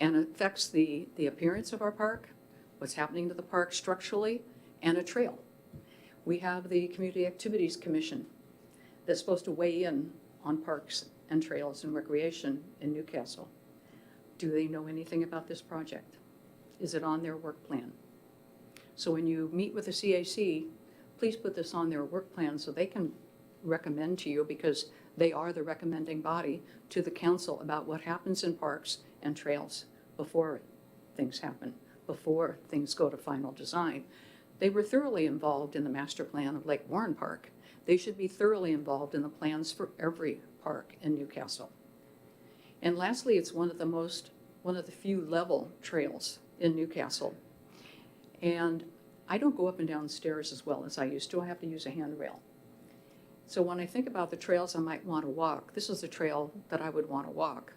and affects the appearance of our park, what's happening to the park structurally, and a trail. We have the Community Activities Commission that's supposed to weigh in on parks and trails and recreation in Newcastle. Do they know anything about this project? Is it on their work plan? So when you meet with the CAC, please put this on their work plan so they can recommend to you, because They are the recommending body to the council about what happens in parks and trails before things happen, before things go to final design. They were thoroughly involved in the master plan of Lake Warren Park. They should be thoroughly involved in the plans for every park in Newcastle. And lastly, it's one of the few level trails in Newcastle. And I don't go up and down stairs as well as I used to. I have to use a handrail. So when I think about the trails I might want to walk, this is a trail that I would want to walk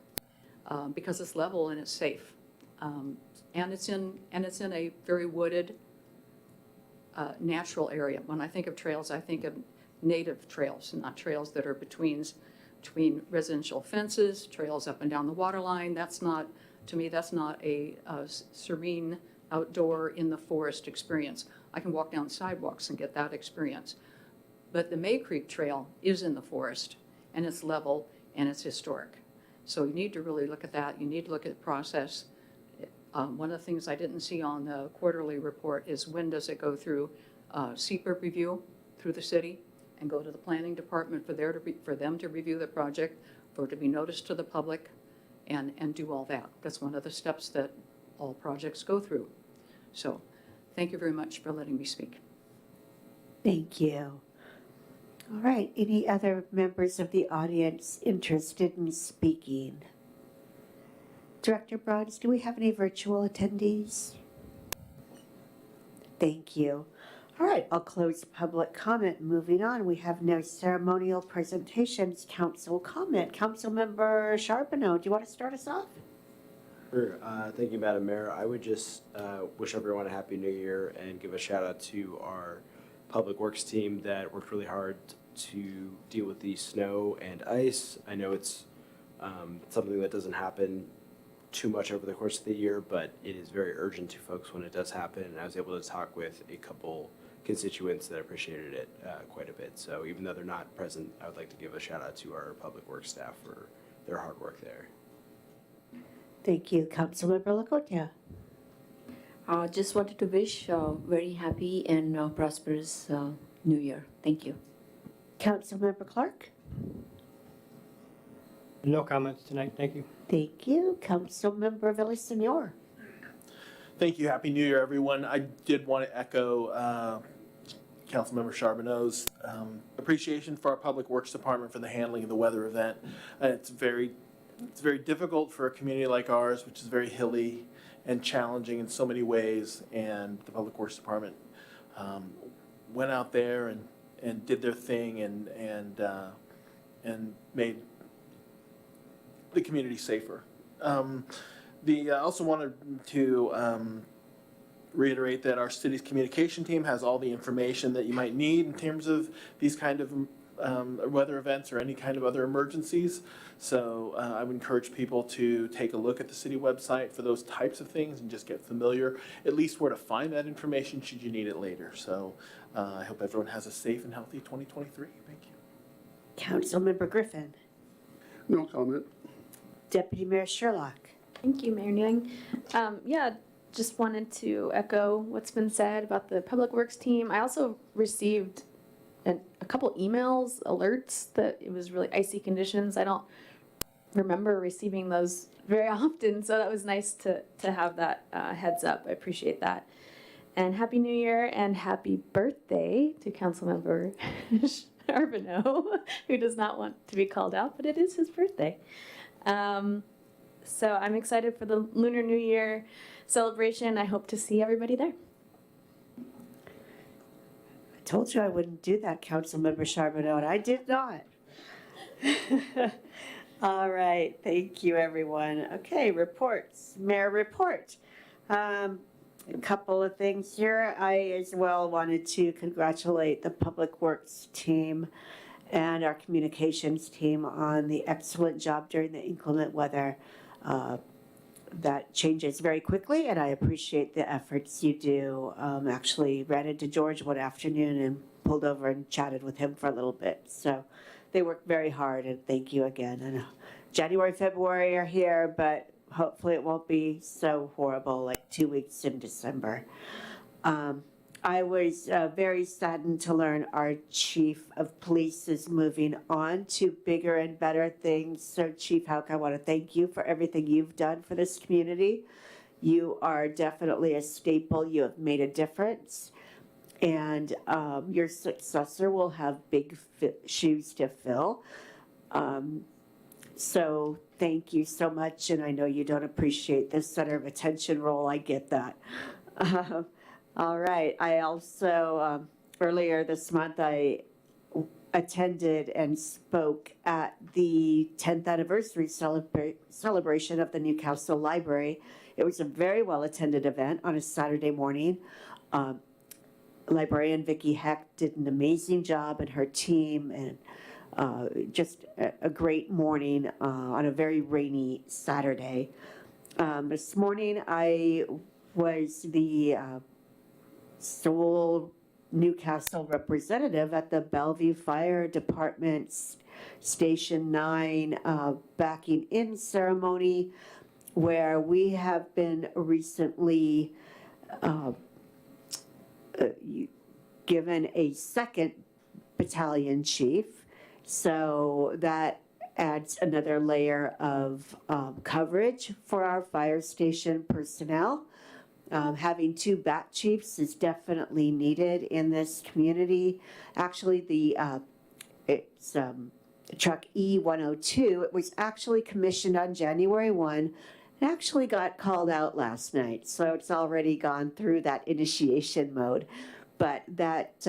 because it's level and it's safe. And it's in a very wooded, natural area. When I think of trails, I think of native trails, not trails that are between residential fences, trails up and down the water line. To me, that's not a serene outdoor in the forest experience. I can walk down sidewalks and get that experience. But the May Creek Trail is in the forest, and it's level, and it's historic. So you need to really look at that. You need to look at the process. One of the things I didn't see on the quarterly report is when does it go through CPRIP review through the city and go to the planning department for them to review the project, for it to be noticed to the public, and do all that. That's one of the steps that all projects go through. So thank you very much for letting me speak. Thank you. All right, any other members of the audience interested in speaking? Director Bronze, do we have any virtual attendees? Thank you. All right, I'll close public comment. Moving on, we have no ceremonial presentations. Council comment. Councilmember Charbonneau, do you want to start us off? Sure. Thank you, Madam Mayor. I would just wish everyone a Happy New Year and give a shout out to our Public Works team that worked really hard to deal with the snow and ice. I know it's something that doesn't happen too much over the course of the year, but it is very urgent to folks when it does happen. And I was able to talk with a couple constituents that appreciated it quite a bit. So even though they're not present, I would like to give a shout out to our Public Works staff for their hard work there. Thank you. Councilmember Lakota. Just wanted to wish a very happy and prosperous New Year. Thank you. Councilmember Clark. No comments tonight, thank you. Thank you. Councilmember Villasenor. Thank you. Happy New Year, everyone. I did want to echo Councilmember Charbonneau's appreciation for our Public Works Department for the handling of the weather event. It's very difficult for a community like ours, which is very hilly and challenging in so many ways. And the Public Works Department went out there and did their thing and made the community safer. I also wanted to reiterate that our city's communication team has all the information that you might need in terms of these kind of weather events or any kind of other emergencies. So I would encourage people to take a look at the city website for those types of things and just get familiar, at least where to find that information should you need it later. So I hope everyone has a safe and healthy 2023. Thank you. Councilmember Griffin. No comment. Deputy Mayor Sherlock. Thank you, Mayor Newing. Just wanted to echo what's been said about the Public Works team. I also received a couple emails, alerts that it was really icy conditions. I don't remember receiving those very often, so that was nice to have that heads up. I appreciate that. And Happy New Year and happy birthday to Councilmember Charbonneau, who does not want to be called out, but it is his birthday. So I'm excited for the Lunar New Year celebration. I hope to see everybody there. I told you I wouldn't do that, Councilmember Charbonneau, and I did not. All right, thank you, everyone. Okay, reports. Mayor report. A couple of things here. I as well wanted to congratulate the Public Works team and our communications team on the excellent job during the inclement weather. That changes very quickly, and I appreciate the efforts you do. Actually ran into George one afternoon and pulled over and chatted with him for a little bit. So they work very hard, and thank you again. And January, February are here, but hopefully it won't be so horrible like 2 weeks in December. I was very saddened to learn our chief of police is moving on to bigger and better things. So Chief Houck, I want to thank you for everything you've done for this community. You are definitely a staple. You have made a difference. And your successor will have big shoes to fill. So thank you so much. And I know you don't appreciate this center of attention role. I get that. All right. I also, earlier this month, I attended and spoke at the 10th anniversary celebration of the Newcastle Library. It was a very well-attended event on a Saturday morning. Librarian Vicki Heck did an amazing job, and her team, and just a great morning on a very rainy Saturday. This morning I was the sole Newcastle representative at the Bellevue Fire Department's Station 9 backing in ceremony, where we have been recently given a second battalion chief. So that adds another layer of coverage for our fire station personnel. Having two bat chiefs is definitely needed in this community. Actually, it's truck E102. It was actually commissioned on January 1. It actually got called out last night, so it's already gone through that initiation mode. But that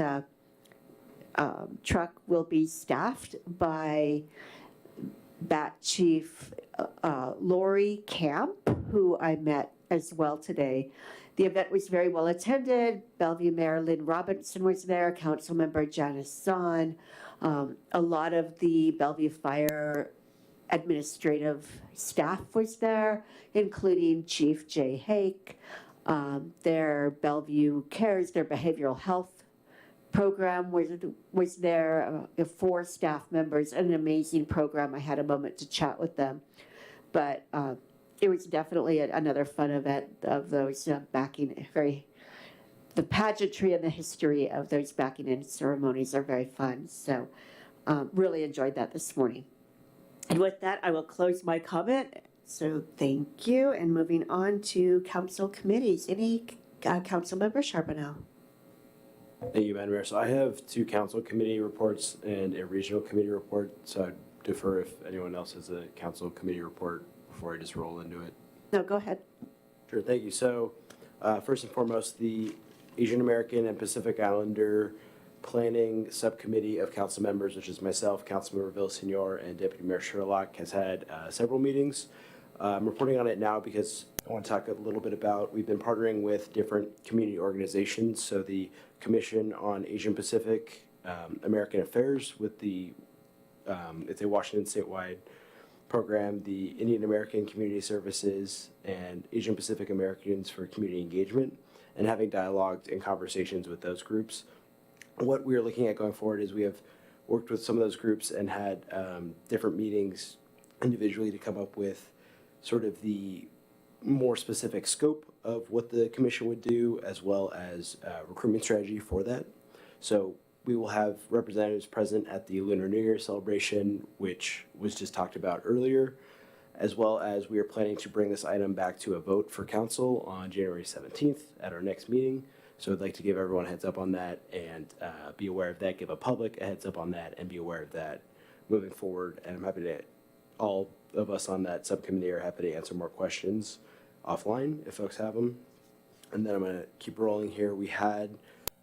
truck will be staffed by Bat Chief Lori Camp, who I met as well today. The event was very well attended. Bellevue Mayor Lynn Robinson was there, Councilmember Janice Zahn. A lot of the Bellevue Fire administrative staff was there, including Chief Jay Hake. Their Bellevue Cares, their behavioral health program was there, 4 staff members, an amazing program. I had a moment to chat with them. But it was definitely another fun event of those backing, the pageantry and the history of those backing in ceremonies are very fun. So really enjoyed that this morning. And with that, I will close my comment. So thank you. And moving on to council committees. Any council member? Charbonneau. Thank you, Madam Mayor. So I have 2 council committee reports and a regional committee report. So I'd defer if anyone else has a council committee report before I just roll into it. No, go ahead. Sure, thank you. So first and foremost, the Asian American and Pacific Islander Planning Subcommittee of council members, which is myself, Councilmember Villasenor, and Deputy Mayor Sherlock, has had several meetings. I'm reporting on it now because I want to talk a little bit about, we've been partnering with different community organizations. So the Commission on Asian Pacific American Affairs with the, it's a Washington statewide program, the Indian American Community Services, and Asian Pacific Americans for Community Engagement, and having dialogues and conversations with those groups. What we are looking at going forward is we have worked with some of those groups and had different meetings individually to come up with sort of the more specific scope of what the commission would do, as well as recruitment strategy for that. So we will have representatives present at the Lunar New Year celebration, which was just talked about earlier, as well as we are planning to bring this item back to a vote for council on January 17th at our next meeting. So I'd like to give everyone a heads up on that and be aware of that, give a public a heads up on that, and be aware of that moving forward. And I'm happy to, all of us on that subcommittee are happy to answer more questions offline if folks have them. And then I'm going to keep rolling here. We had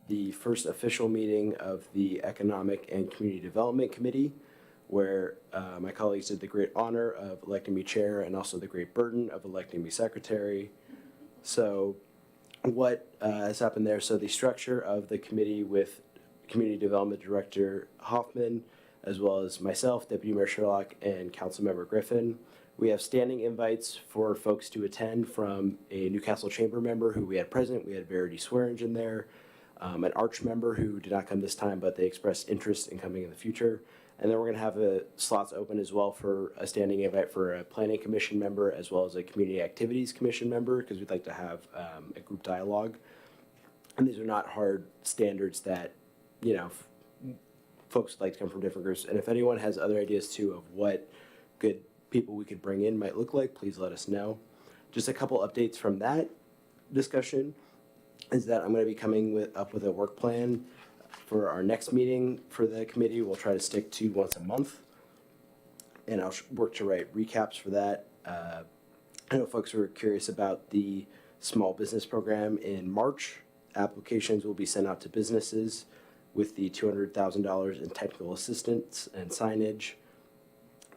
the first official meeting of the Economic and Community Development Committee, where my colleagues did the great honor of electing me chair and also the great burden of electing me secretary. So what has happened there? So the structure of the committee with Community Development Director Hoffman, as well as myself, Deputy Mayor Sherlock, and Councilmember Griffin. We have standing invites for folks to attend from a Newcastle Chamber member who we had present. We had Verity Swearingen there, an Arch member who did not come this time, but they expressed interest in coming in the future. And then we're going to have slots open as well for a standing invite for a Planning Commission member, as well as a Community Activities Commission member, because we'd like to have a group dialogue. And these are not hard standards that, you know, folks like to come from different groups. And if anyone has other ideas too of what good people we could bring in might look like, please let us know. Just a couple updates from that discussion is that I'm going to be coming up with a work plan for our next meeting for the committee. We'll try to stick to once a month, and I'll work to write recaps for that. I know folks were curious about the small business program in March. Applications will be sent out to businesses with the $200,000 in technical assistance and signage.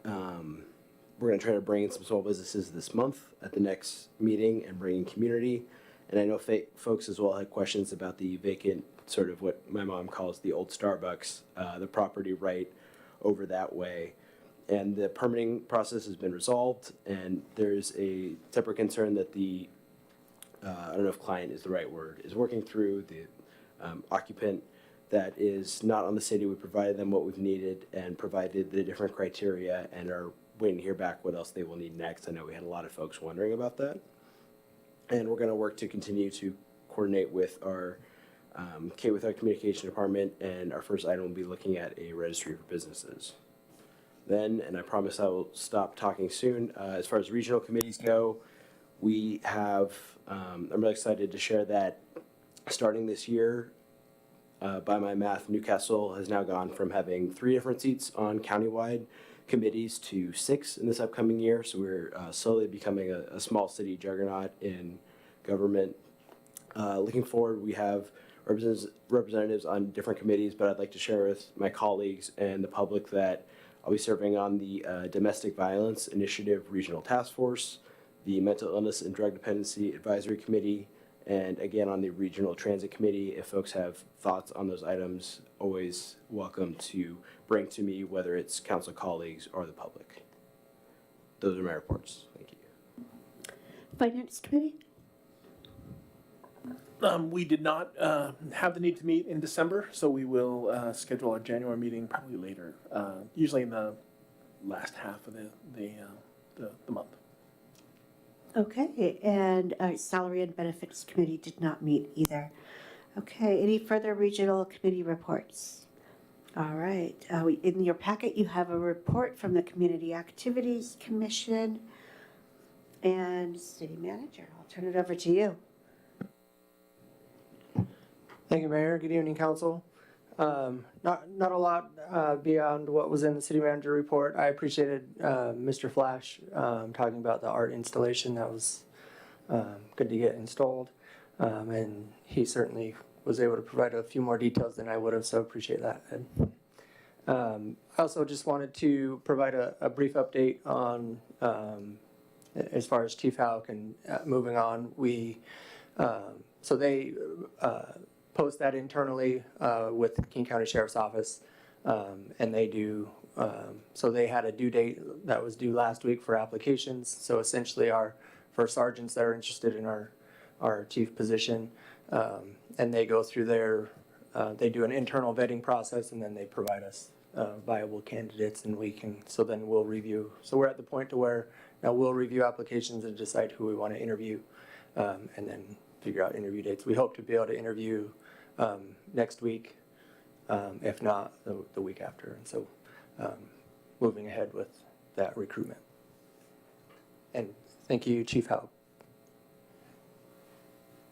We're going to try to bring in some small businesses this month at the next meeting and bring in community. And I know folks as well had questions about the vacant, sort of what my mom calls the old Starbucks, the property right over that way. And the permitting process has been resolved, and there's a separate concern that the, I don't know if client is the right word, is working through the occupant that is not on the city. We provided them what we've needed and provided the different criteria and are waiting to hear back what else they will need next. I know we had a lot of folks wondering about that. And we're going to work to continue to coordinate with our with our communication department, and our first item will be looking at a registry for businesses. Then, and I promise I will stop talking soon, as far as regional committees go, we have, I'm really excited to share that starting this year, by my math, Newcastle has now gone from having 3 different seats on countywide committees to 6 in this upcoming year. So we're slowly becoming a small city juggernaut in government. Looking forward, we have representatives on different committees, but I'd like to share with my colleagues and the public that I'll be serving on the Domestic Violence Initiative Regional Task Force, the Mental Illness and Drug Dependency Advisory Committee, and again on the Regional Transit Committee. If folks have thoughts on those items, always welcome to bring to me, whether it's council colleagues or the public. Those are my reports. Thank you. Finance Committee? We did not have the need to meet in December, so we will schedule our January meeting probably later, usually in the last half of the month. Okay, and Salary and Benefits Committee did not meet either. Okay, any further regional committee reports? All right, in your packet you have a report from the Community Activities Commission and City Manager. I'll turn it over to you. Thank you, Mayor. Good evening, Council. Not a lot beyond what was in the City Manager report. I appreciated Mr. Flash talking about the art installation. That was good to get installed. And he certainly was able to provide a few more details than I would have, so appreciate that, Ed. I also just wanted to provide a brief update on, as far as Chief Houck and moving on. So they post that internally with the King County Sheriff's Office, and they do, so they had a due date that was due last week for applications. So essentially for sergeants that are interested in our chief position, and they go through they do an internal vetting process, and then they provide us viable candidates, and then we'll review. So we're at the point to where now we'll review applications and decide who we want to interview, and then figure out interview dates. We hope to be able to interview next week, if not the week after. And so moving ahead with that recruitment. And thank you, Chief Houck.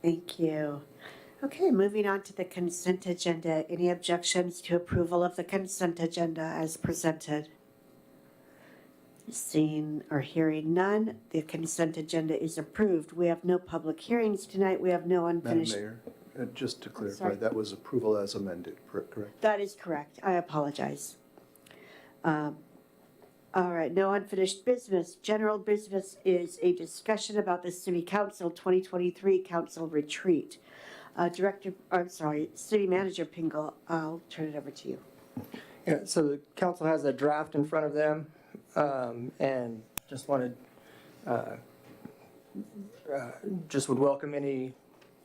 Thank you. Okay, moving on to the consent agenda. Any objections to approval of the consent agenda as presented? Seeing or hearing none, the consent agenda is approved. We have no public hearings tonight. We have no unfinished. Madam Mayor, just to clarify, Sorry. that was approval as amended, correct? That is correct. I apologize. All right, no unfinished business. General business is a discussion about the City Council 2023 Council Retreat. City Manager Pingle, I'll turn it over to you. Yeah, so the council has a draft in front of them, and just would welcome any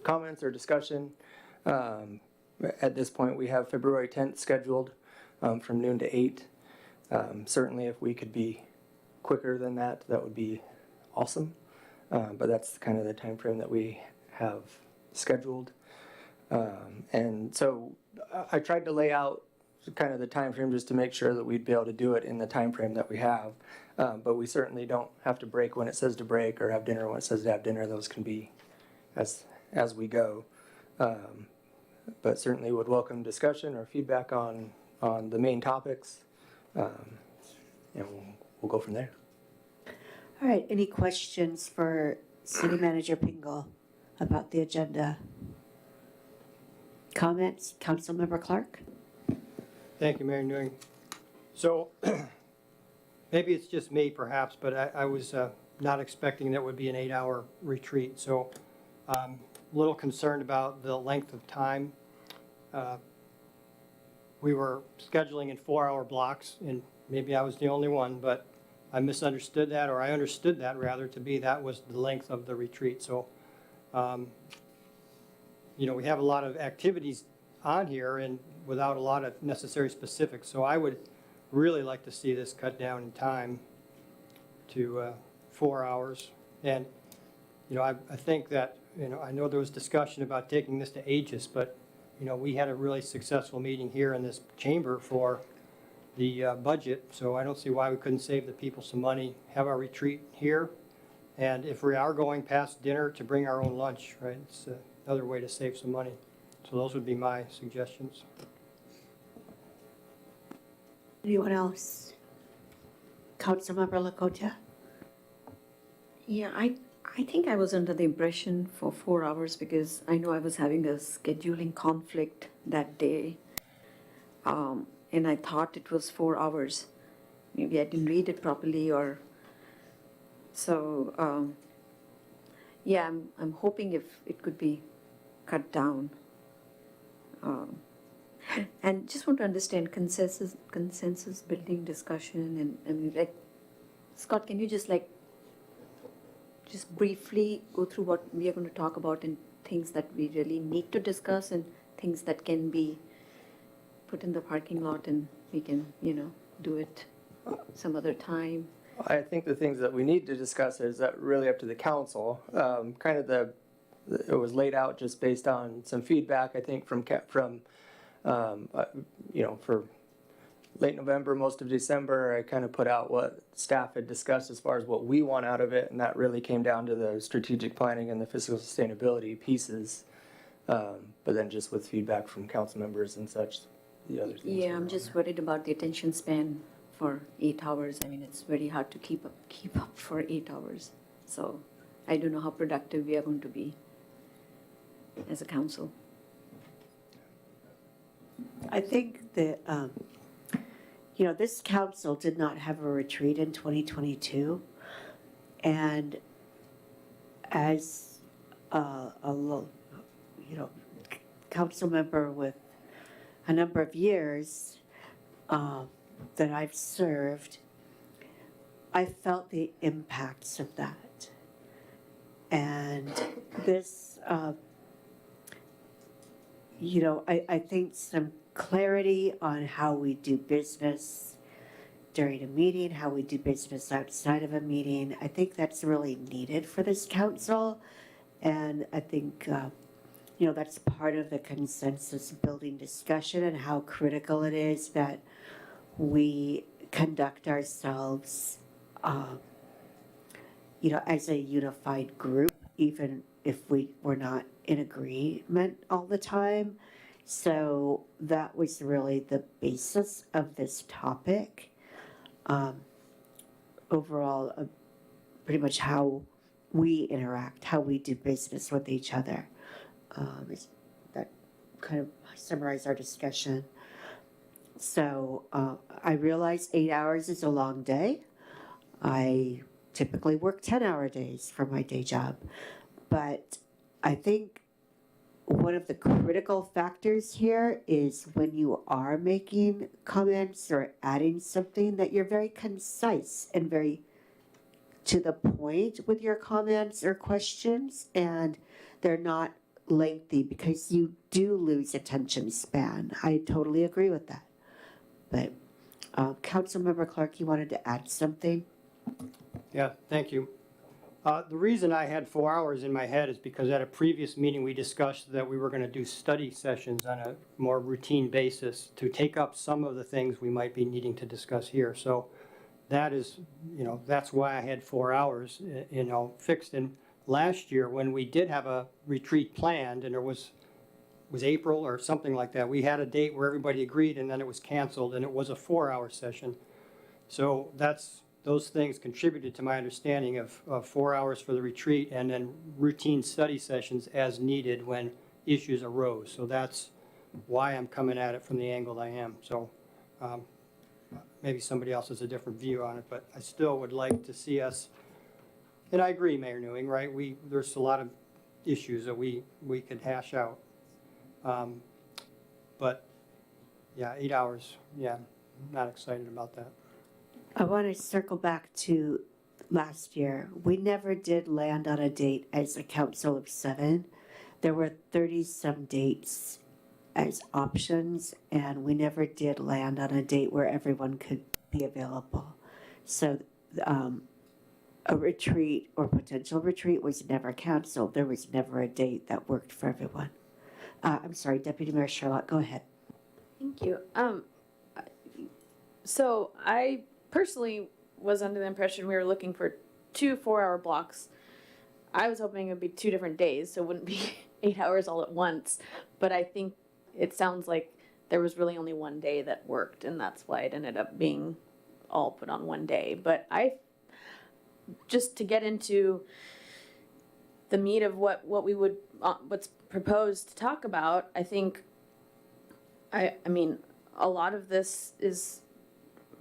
comments or discussion. At this point, we have February 10th scheduled from noon to 8. Certainly, if we could be quicker than that, that would be awesome. But that's kind of the time frame that we have scheduled. And so I tried to lay out kind of the time frame just to make sure that we'd be able to do it in the time frame that we have. But we certainly don't have to break when it says to break or have dinner when it says to have dinner. Those can be as we go. But certainly would welcome discussion or feedback on the main topics. And we'll go from there. All right, any questions for City Manager Pingle about the agenda? Comments, Councilmember Clark? Thank you, Mayor Nguyen. So maybe it's just me perhaps, but I was not expecting that would be an 8-hour retreat. So a little concerned about the length of time. We were scheduling in 4-hour blocks, and maybe I was the only one, but I misunderstood that, or I understood that rather to be that was the length of the retreat. So, we have a lot of activities on here and without a lot of necessary specifics. So I would really like to see this cut down in time to 4 hours. And, I think that, I know there was discussion about taking this to Aegis, but, we had a really successful meeting here in this chamber for the budget. So I don't see why we couldn't save the people some money, have our retreat here. And if we are going past dinner, to bring our own lunch, right? It's another way to save some money. So those would be my suggestions. Anyone else? Councilmember Lakota? Yeah, I think I was under the impression for 4 hours because I know I was having a scheduling conflict that day. And I thought it was 4 hours. Maybe I didn't read it properly or so. Yeah, I'm hoping if it could be cut down. And just want to understand consensus building discussion and Scott, can you just briefly go through what we are going to talk about and things that we really need to discuss and things that can be put in the parking lot and we can, do it some other time. I think the things that we need to discuss is that really up to the council. It was laid out just based on some feedback, I think, from for late November, most of December, I kind of put out what staff had discussed as far as what we want out of it, and that really came down to the strategic planning and the fiscal sustainability pieces. But then just with feedback from council members and such, the other things. Yeah, I'm just worried about the attention span for 8 hours. I mean, it's very hard to keep up for 8 hours. So I don't know how productive we are going to be as a council. I think that, this council did not have a retreat in 2022. And as council member with a number of years that I've served, I felt the impacts of that. And this, I think some clarity on how we do business during a meeting, how we do business outside of a meeting, I think that's really needed for this council. And I think, that's part of the consensus building discussion and how critical it is that we conduct ourselves, as a unified group, even if we were not in agreement all the time. So that was really the basis of this topic. Overall, pretty much how we interact, how we do business with each other. That kind of summarized our discussion. So I realize 8 hours is a long day. I typically work 10-hour days for my day job. But I think one of the critical factors here is when you are making comments or adding something that you're very concise and very to the point with your comments or questions, and they're not lengthy because you do lose attention span. I totally agree with that. But Councilmember Clark, you wanted to add something? Yeah, thank you. The reason I had 4 hours in my head is because at a previous meeting, we discussed that we were going to do study sessions on a more routine basis to take up some of the things we might be needing to discuss here. So that is, that's why I had 4 hours, fixed. And last year, when we did have a retreat planned, and it was April or something like that, we had a date where everybody agreed, and then it was canceled, and it was a 4-hour session. So those things contributed to my understanding of 4 hours for the retreat and then routine study sessions as needed when issues arose. So that's why I'm coming at it from the angle I am. So maybe somebody else has a different view on it, but I still would like to see us, and I agree, Mayor Newing, right? There's a lot of issues that we could hash out. But yeah, 8 hours, yeah, not excited about that. I want to circle back to last year. We never did land on a date as a council of 7. There were 30-some dates as options, and we never did land on a date where everyone could be available. So a retreat or potential retreat was never canceled. There was never a date that worked for everyone. I'm sorry, Deputy Mayor Charlotte, go ahead. Thank you. So I personally was under the impression we were looking for 2 4-hour blocks. I was hoping it would be 2 different days, so it wouldn't be 8 hours all at once. But I think it sounds like there was really only one day that worked, and that's why it ended up being all put on one day. But just to get into the meat of what's proposed to talk about, I think, I mean, a lot of this is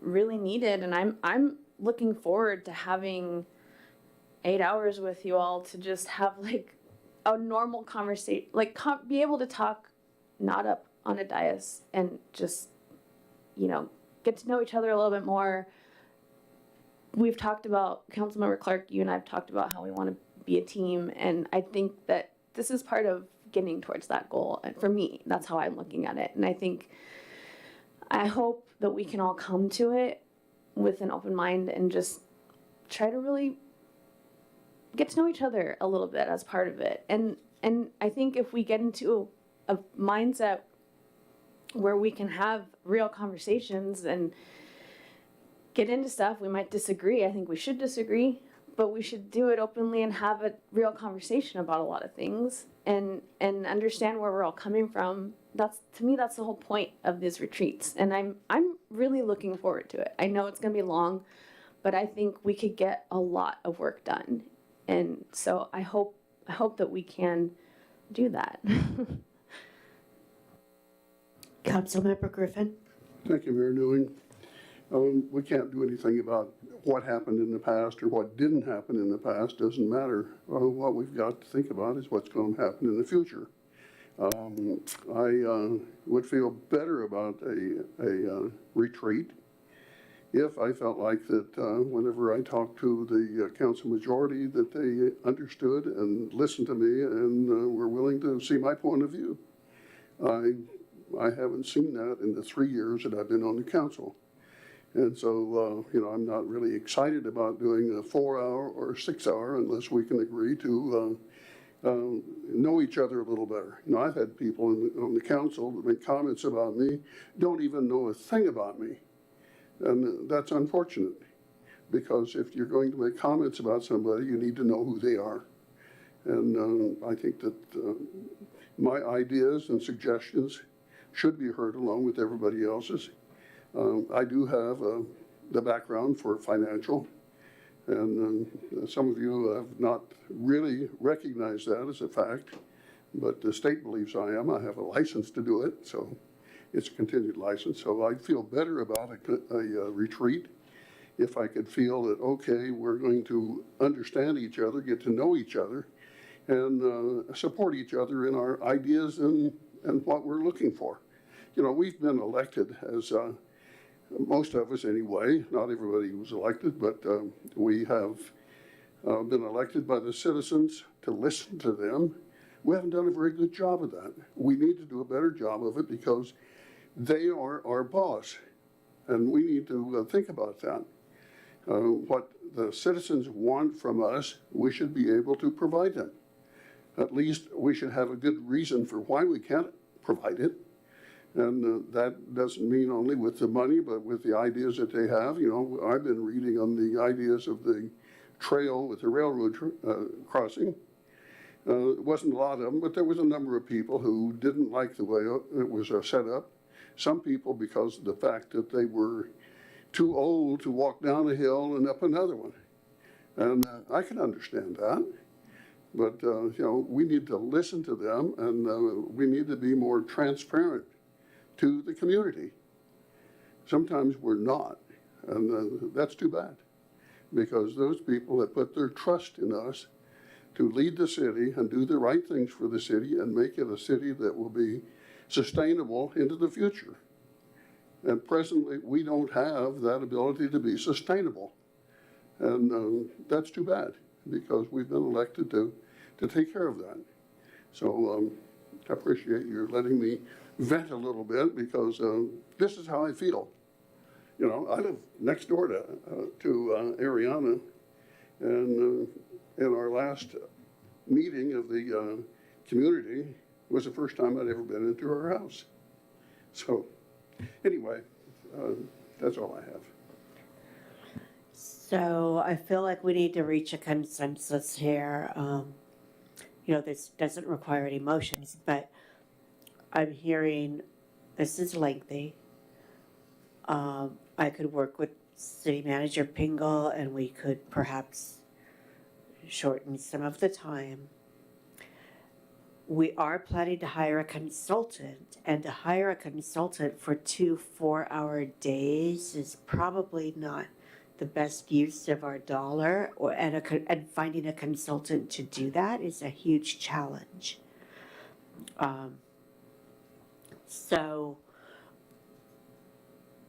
really needed, and I'm looking forward to having 8 hours with you all to just have like a normal conversation, like be able to talk not up on a dais and just, get to know each other a little bit more. We've talked about, Councilmember Clark, you and I have talked about how we want to be a team, and I think that this is part of getting towards that goal. And for me, that's how I'm looking at it. And I hope that we can all come to it with an open mind and just try to really get to know each other a little bit as part of it. And I think if we get into a mindset where we can have real conversations and get into stuff, we might disagree. I think we should disagree, but we should do it openly and have a real conversation about a lot of things and understand where we're all coming from. To me, that's the whole point of these retreats. And I'm really looking forward to it. I know it's going to be long, but I think we could get a lot of work done. And so I hope that we can do that. Councilmember Griffin. Thank you, Mayor Newing. We can't do anything about what happened in the past or what didn't happen in the past. Doesn't matter. What we've got to think about is what's going to happen in the future. I would feel better about a retreat if I felt like that whenever I talked to the council majority that they understood and listened to me and were willing to see my point of view. I haven't seen that in the 3 years that I've been on the council. And so, I'm not really excited about doing a 4-hour or 6-hour unless we can agree to know each other a little better. I've had people on the council that make comments about me, don't even know a thing about me. And that's unfortunate, because if you're going to make comments about somebody, you need to know who they are. And I think that my ideas and suggestions should be heard along with everybody else's. I do have the background for financial, and some of you have not really recognized that as a fact, but the state believes I am. I have a license to do it, so it's a continued license. So I'd feel better about a retreat if I could feel that, okay, we're going to understand each other, get to know each other, and support each other in our ideas and what we're looking for. We've been elected as most of us anyway, not everybody was elected, but we have been elected by the citizens to listen to them. We haven't done a very good job of that. We need to do a better job of it because they are our boss, and we need to think about that. What the citizens want from us, we should be able to provide them. At least we should have a good reason for why we can't provide it. And that doesn't mean only with the money, but with the ideas that they have. You know, I've been reading on the ideas of the trail with the railroad crossing. It wasn't a lot of them, but there was a number of people who didn't like the way it was set up. Some people because of the fact that they were too old to walk down a hill and up another one. And I can understand that. But, you know, we need to listen to them, and we need to be more transparent to the community. Sometimes we're not, and that's too bad, because those people that put their trust in us to lead the city and do the right things for the city and make it a city that will be sustainable into the future. And presently, we don't have that ability to be sustainable. And that's too bad, because we've been elected to take care of that. So I appreciate you letting me vent a little bit, because this is how I feel. You know, I live next door to Ariana, and in our last meeting of the community was the first time I'd ever been into her house. So anyway, that's all I have. So I feel like we need to reach a consensus here. You know, this doesn't require any motions, but I'm hearing this is lengthy. I could work with City Manager Pingle, and we could perhaps shorten some of the time. We are planning to hire a consultant, and to hire a consultant for 2 4-hour days is probably not the best use of our dollar, and finding a consultant to do that is a huge challenge. So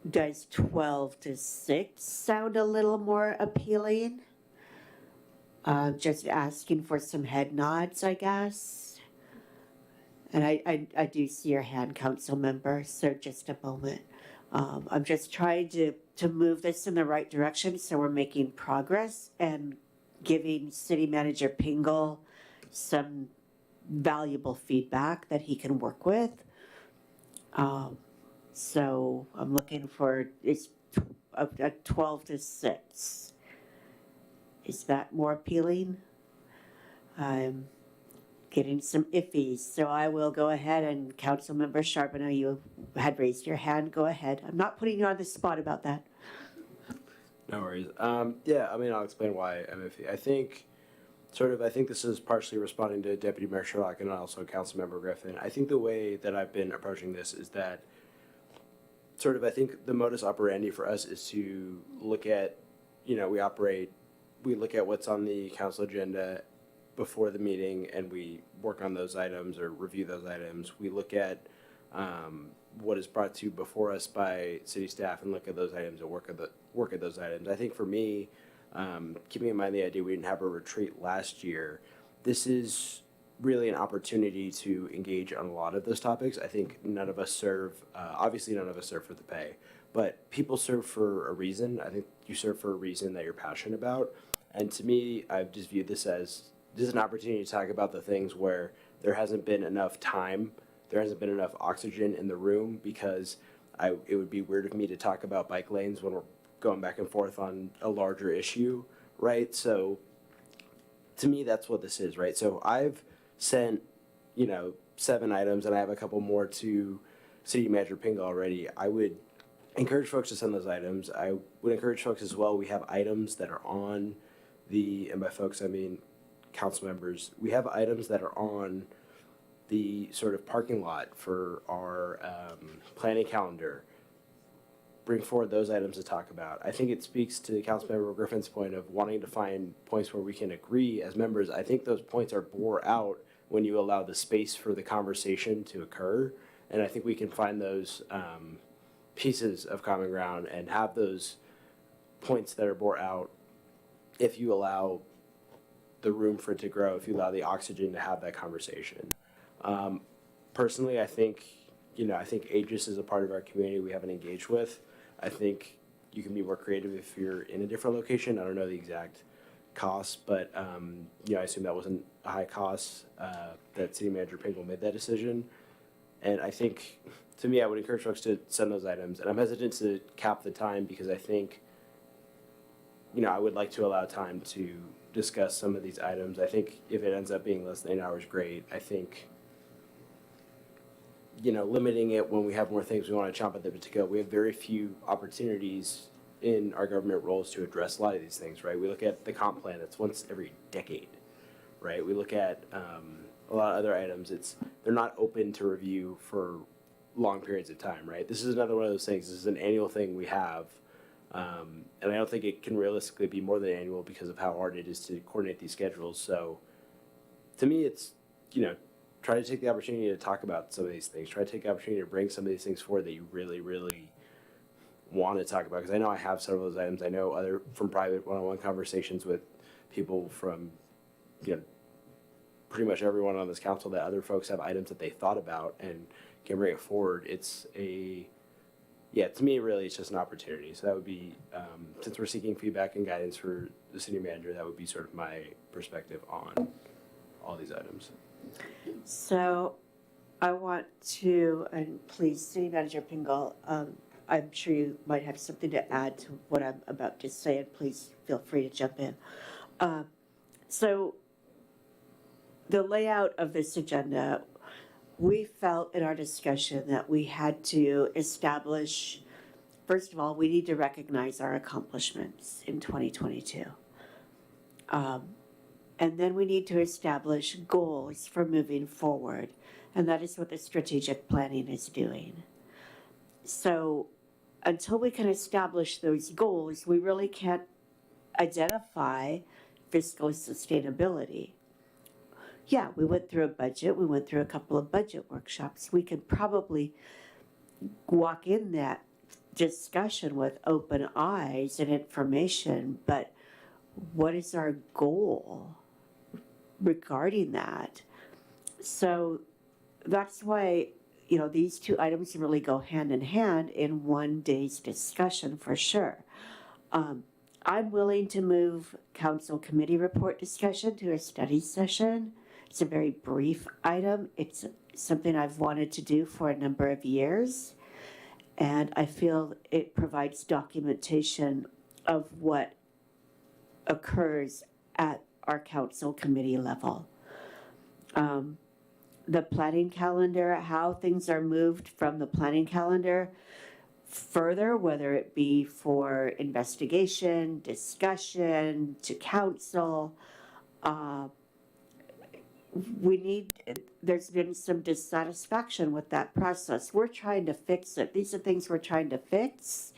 does 12 to 6 sound a little more appealing? Just asking for some head nods, I guess. And I do see your hand, council member, so just a moment. I'm just trying to move this in the right direction so we're making progress and giving City Manager Pingle some valuable feedback that he can work with. So I'm looking for a 12 to 6. Is that more appealing? I'm getting some iffies, so I will go ahead, and Councilmember Charbonneau, you had raised your hand. Go ahead. I'm not putting you on the spot about that. No worries. Yeah, I mean, I'll explain why I'm iffy. I think this is partially responding to Deputy Mayor Sherlock and also Councilmember Griffin. I think the way that I've been approaching this is that I think the modus operandi for us is to look at, you know, we look at what's on the council agenda before the meeting, and we work on those items or review those items. We look at what is brought to before us by city staff and look at those items and work at those items. I think for me, keeping in mind the idea we didn't have a retreat last year, this is really an opportunity to engage on a lot of those topics. I think none of us serve for the pay, but people serve for a reason. I think you serve for a reason that you're passionate about. And to me, I've just viewed this as an opportunity to talk about the things where there hasn't been enough time, there hasn't been enough oxygen in the room, because it would be weird of me to talk about bike lanes when we're going back and forth on a larger issue, right? So to me, that's what this is, right? So I've sent, 7 items, and I have a couple more to City Manager Pingle already. I would encourage folks to send those items. I would encourage folks as well. We have items that are on and by folks, I mean council members, we have items that are on the sort of parking lot for our planning calendar. Bring forward those items to talk about. I think it speaks to Councilmember Griffin's point of wanting to find points where we can agree as members. I think those points are bore out when you allow the space for the conversation to occur. And I think we can find those pieces of common ground and have those points that are bore out if you allow the room for it to grow, if you allow the oxygen to have that conversation. Personally, I think Aegis is a part of our community we haven't engaged with. I think, you can be more creative if you're in a different location. I don't know the exact cost, but I assume that wasn't a high cost that City Manager Pingle made that decision. And I think, to me, I would encourage folks to send those items. And I'm hesitant to cap the time because I think, I would like to allow time to discuss some of these items. I think if it ends up being less than 8 hours, great. I think, limiting it when we have more things we want to chomp at the bit to go. We have very few opportunities in our government roles to address a lot of these things, right? We look at the comp plan, it's once every decade, right? We look at a lot of other items, they're not open to review for long periods of time, right? This is another one of those things. This is an annual thing we have, and I don't think it can realistically be more than annual because of how hard it is to coordinate these schedules. So to me, it's, try to take the opportunity to talk about some of these things. Try to take the opportunity to bring some of these things forward that you really, really want to talk about. Because I know I have several of those items. I know other from private one-on-one conversations with people from, pretty much everyone on this council, that other folks have items that they thought about and can bring it forward. To me, really, it's just an opportunity. So that would be, since we're seeking feedback and guidance for the city manager, that would be sort of my perspective on all these items. So I want to, and please, City Manager Pingle, I'm sure you might have something to add to what I'm about to say, and please feel free to jump in. So the layout of this agenda, we felt in our discussion that we had to establish, first of all, we need to recognize our accomplishments in 2022. And then we need to establish goals for moving forward. And that is what the strategic planning is doing. So until we can establish those goals, we really can't identify fiscal sustainability. Yeah, we went through a budget. We went through a couple of budget workshops. We can probably walk in that discussion with open eyes and information, but what is our goal regarding that? So that's why, these two items really go hand in hand in one day's discussion for sure. I'm willing to move council committee report discussion to a study session. It's a very brief item. It's something I've wanted to do for a number of years. And I feel it provides documentation of what occurs at our council committee level. The planning calendar, how things are moved from the planning calendar further, whether it be for investigation, discussion, to council. There's been some dissatisfaction with that process. We're trying to fix it. These are things we're trying to fix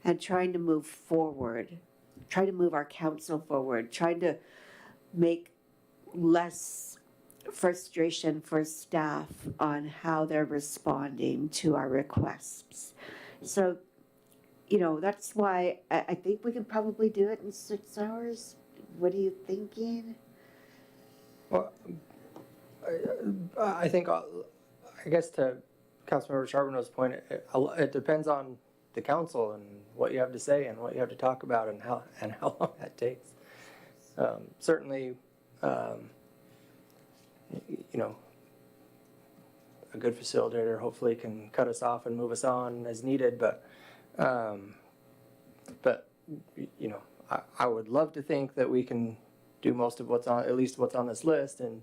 and trying to move forward, trying to move our council forward, trying to make less frustration for staff on how they're responding to our requests. So, that's why I think we can probably do it in 6 hours. What are you thinking? Well, I think, I guess to Councilmember Charbonneau's point, it depends on the council and what you have to say and what you have to talk about and how long that takes. Certainly, a good facilitator hopefully can cut us off and move us on as needed, but I would love to think that we can do most of what's on, at least what's on this list in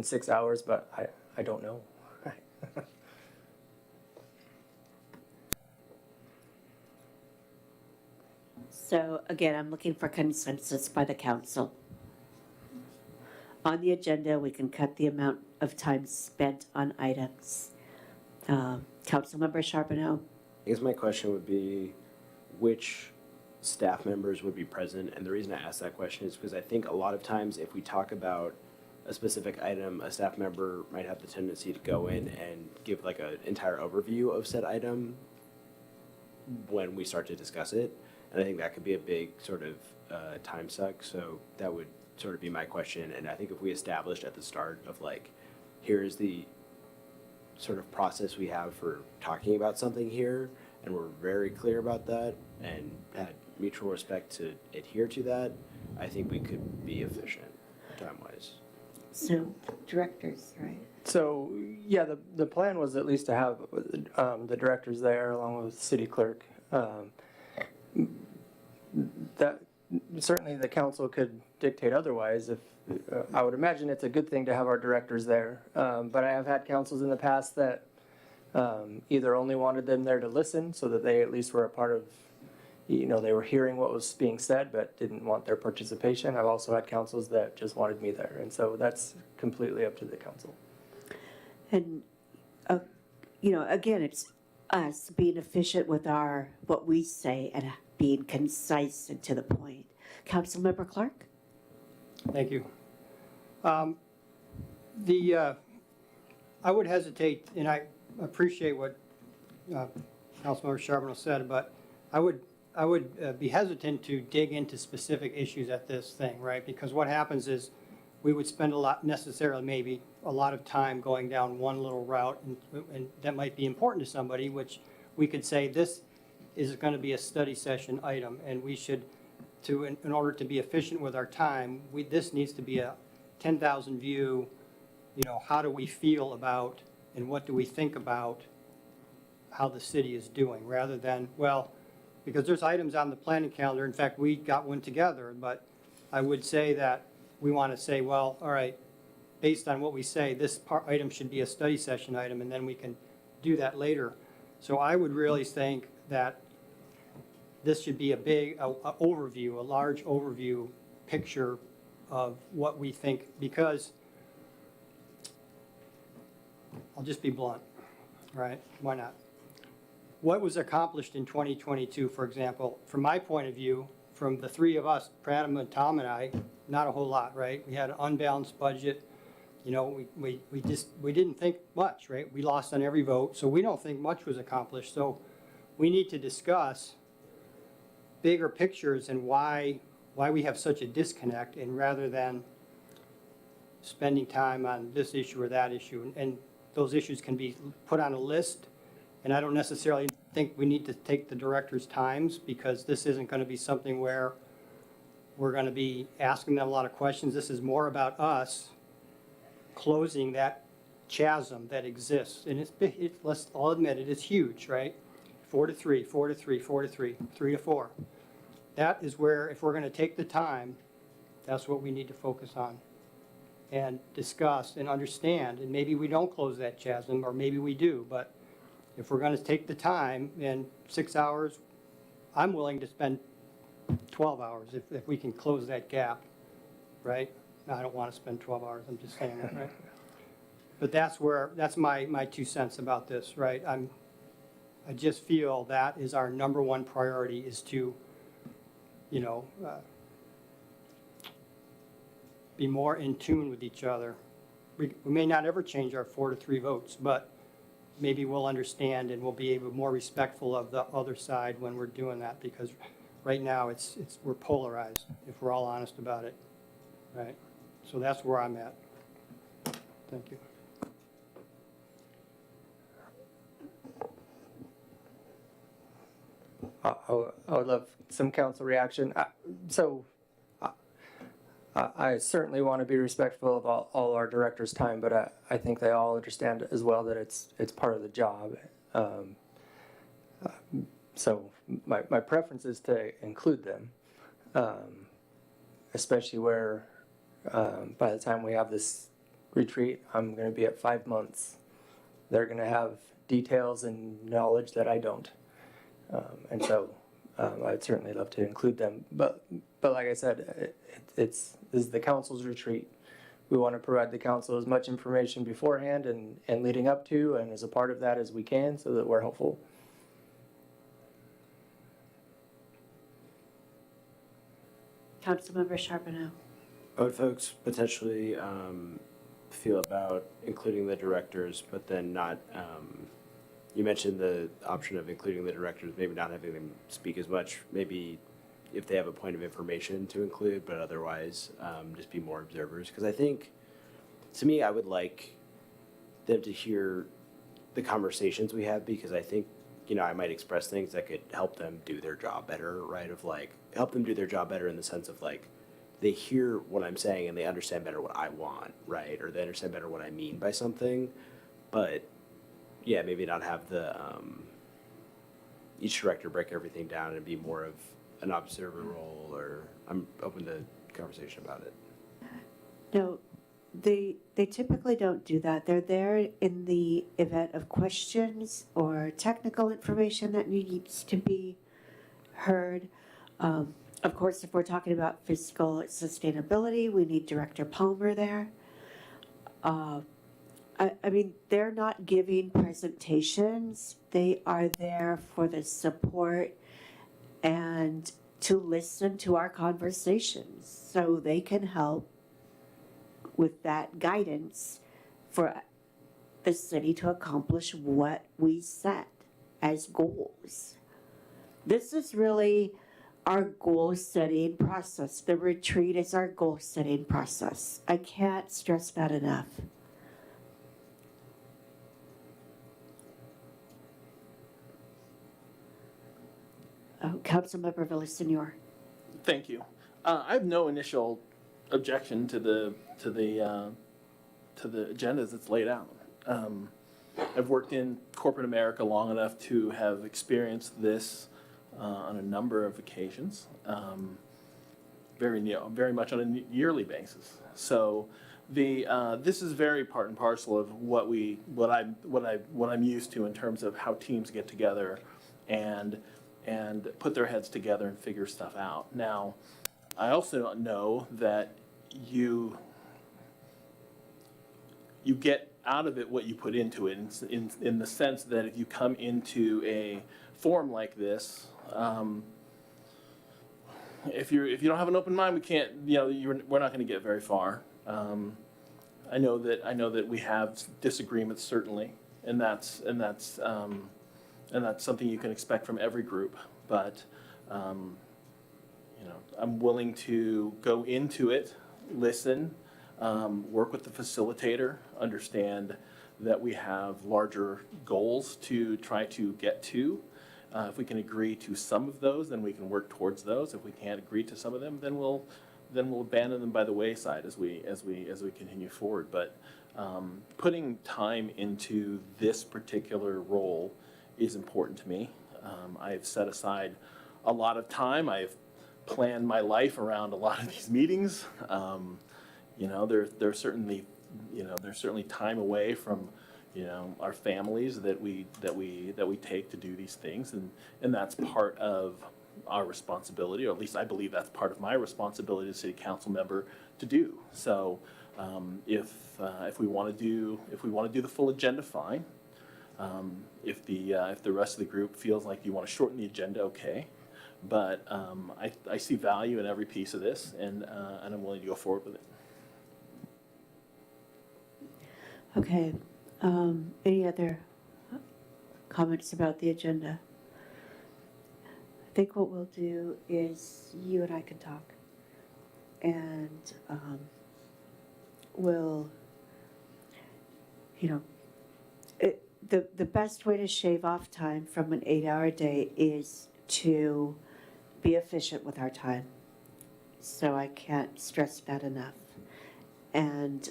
6 hours, but I don't know. So again, I'm looking for consensus by the council. On the agenda, we can cut the amount of time spent on items. Councilmember Charbonneau? I guess my question would be, which staff members would be present? And the reason I ask that question is because I think a lot of times if we talk about a specific item, a staff member might have the tendency to go in and give like an entire overview of said item when we start to discuss it. And I think that could be a big sort of time suck. So that would sort of be my question. And I think if we established at the start of like, here's the sort of process we have for talking about something here, and we're very clear about that and had mutual respect to adhere to that, I think we could be efficient time-wise. So, directors, right? So, yeah, the plan was at least to have the directors there along with the city clerk. That, certainly the council could dictate otherwise. If I would imagine it's a good thing to have our directors there. But I have had councils in the past that either only wanted them there to listen so that they at least were a part of, they were hearing what was being said but didn't want their participation. I've also had councils that just wanted me there. And so that's completely up to the council. And, again, it's us being efficient with what we say and being concise and to the point. Councilmember Clark? Thank you. I would hesitate, and I appreciate what Councilmember Charbonneau said, but I would be hesitant to dig into specific issues at this thing, right? Because what happens is we would spend maybe a lot of time going down one little route, and that might be important to somebody, which we could say this is going to be a study session item, and we should, in order to be efficient with our time, this needs to be a 10,000 view, how do we feel about and what do we think about how the city is doing, rather than, because there's items on the planning calendar. In fact, we got one together, but I would say that we want to say, all right, based on what we say, this item should be a study session item, and then we can do that later. So I would really think that this should be a big overview, a large overview picture of what we think, because I'll just be blunt, right? Why not? What was accomplished in 2022, for example, from my point of view, from the three of us, Pradham and Tom and I, not a whole lot, right? We had an unbalanced budget. We didn't think much, right? We lost on every vote, so we don't think much was accomplished. So we need to discuss bigger pictures and why we have such a disconnect, and rather than spending time on this issue or that issue, and those issues can be put on a list. And I don't necessarily think we need to take the director's times, because this isn't going to be something where we're going to be asking them a lot of questions. This is more about us closing that chasm that exists. And let's all admit it is huge, right? 4-3, 4-3, 4-3, 3-4. That is where, if we're going to take the time, that's what we need to focus on and discuss and understand. And maybe we don't close that chasm, or maybe we do, but if we're going to take the time, and 6 hours, I'm willing to spend 12 hours if we can close that gap, right? No, I don't want to spend 12 hours, I'm just saying that, right? But that's my 2 cents about this, right? I just feel that is our number one priority, is to, be more in tune with each other. We may not ever change our 4-3 votes, but maybe we'll understand and we'll be more respectful of the other side when we're doing that, because right now we're polarized, if we're all honest about it, right? So that's where I'm at. Thank you. I would love some council reaction. I certainly want to be respectful of all our directors' time, but I think they all understand as well that it's part of the job. So my preference is to include them, especially where by the time we have this retreat, I'm going to be at 5 months. They're going to have details and knowledge that I don't. And so I'd certainly love to include them. But like I said, this is the council's retreat. We want to provide the council as much information beforehand and leading up to, and as a part of that as we can, so that we're helpful. Councilmember Charbonneau. How would folks potentially feel about including the directors, but then not, you mentioned the option of including the directors, maybe not having them speak as much, maybe if they have a point of information to include, but otherwise just be more observers. Because I think, to me, I would like them to hear the conversations we have, because I think I might express things that could help them do their job better, right? Of like, help them do their job better in the sense of like, they hear what I'm saying and they understand better what I want, right? Or they understand better what I mean by something. But yeah, maybe not have the, each director break everything down and be more of an observer role, or I'm open to conversation about it. No, they typically don't do that. They're there in the event of questions or technical information that needs to be heard. Of course, if we're talking about fiscal sustainability, we need Director Palmer there. I mean, they're not giving presentations. They are there for the support and to listen to our conversations so they can help with that guidance for the city to accomplish what we set as goals. This is really our goal-setting process. The retreat is our goal-setting process. I can't stress that enough. Councilmember Villasenor. Thank you. I have no initial objection to the agenda as it's laid out. I've worked in corporate America long enough to have experienced this on a number of occasions, very much on a yearly basis. So this is very part and parcel of what I'm used to in terms of how teams get together and put their heads together and figure stuff out. Now, I also know that you get out of it what you put into it in the sense that if you come into a forum like this, if you don't have an open mind, we can't, we're not going to get very far. I know that we have disagreements certainly, and that's something you can expect from every group. But I'm willing to go into it, listen, work with the facilitator, understand that we have larger goals to try to get to. If we can agree to some of those, then we can work towards those. If we can't agree to some of them, then we'll abandon them by the wayside as we continue forward. But putting time into this particular role is important to me. I've set aside a lot of time. I've planned my life around a lot of these meetings. There's certainly time away from our families that we take to do these things, and that's part of our responsibility, or at least I believe that's part of my responsibility as a city council member to do. So if we want to do the full agenda, fine. If the rest of the group feels like you want to shorten the agenda, okay. But I see value in every piece of this, and I'm willing to go forward with it. Okay. Any other comments about the agenda? I think what we'll do is you and I can talk, and we'll, the best way to shave off time from an 8-hour day is to be efficient with our time. So I can't stress that enough. And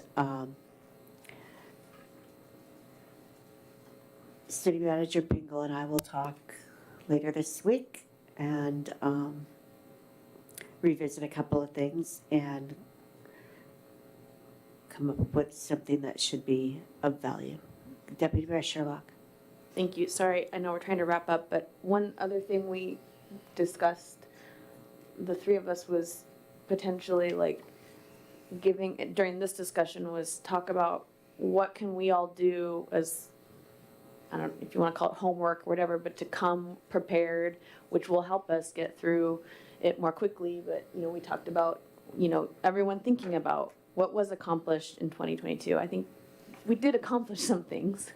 City Manager Bingle and I will talk later this week and revisit a couple of things and come up with something that should be of value. Deputy Mayor Sherlock. Thank you. Sorry, I know we're trying to wrap up, but one other thing we discussed, the three of us, was potentially like giving, during this discussion, was talk about what can we all do as, I don't know if you want to call it homework or whatever, but to come prepared, which will help us get through it more quickly. But, we talked about, everyone thinking about what was accomplished in 2022. I think we did accomplish some things.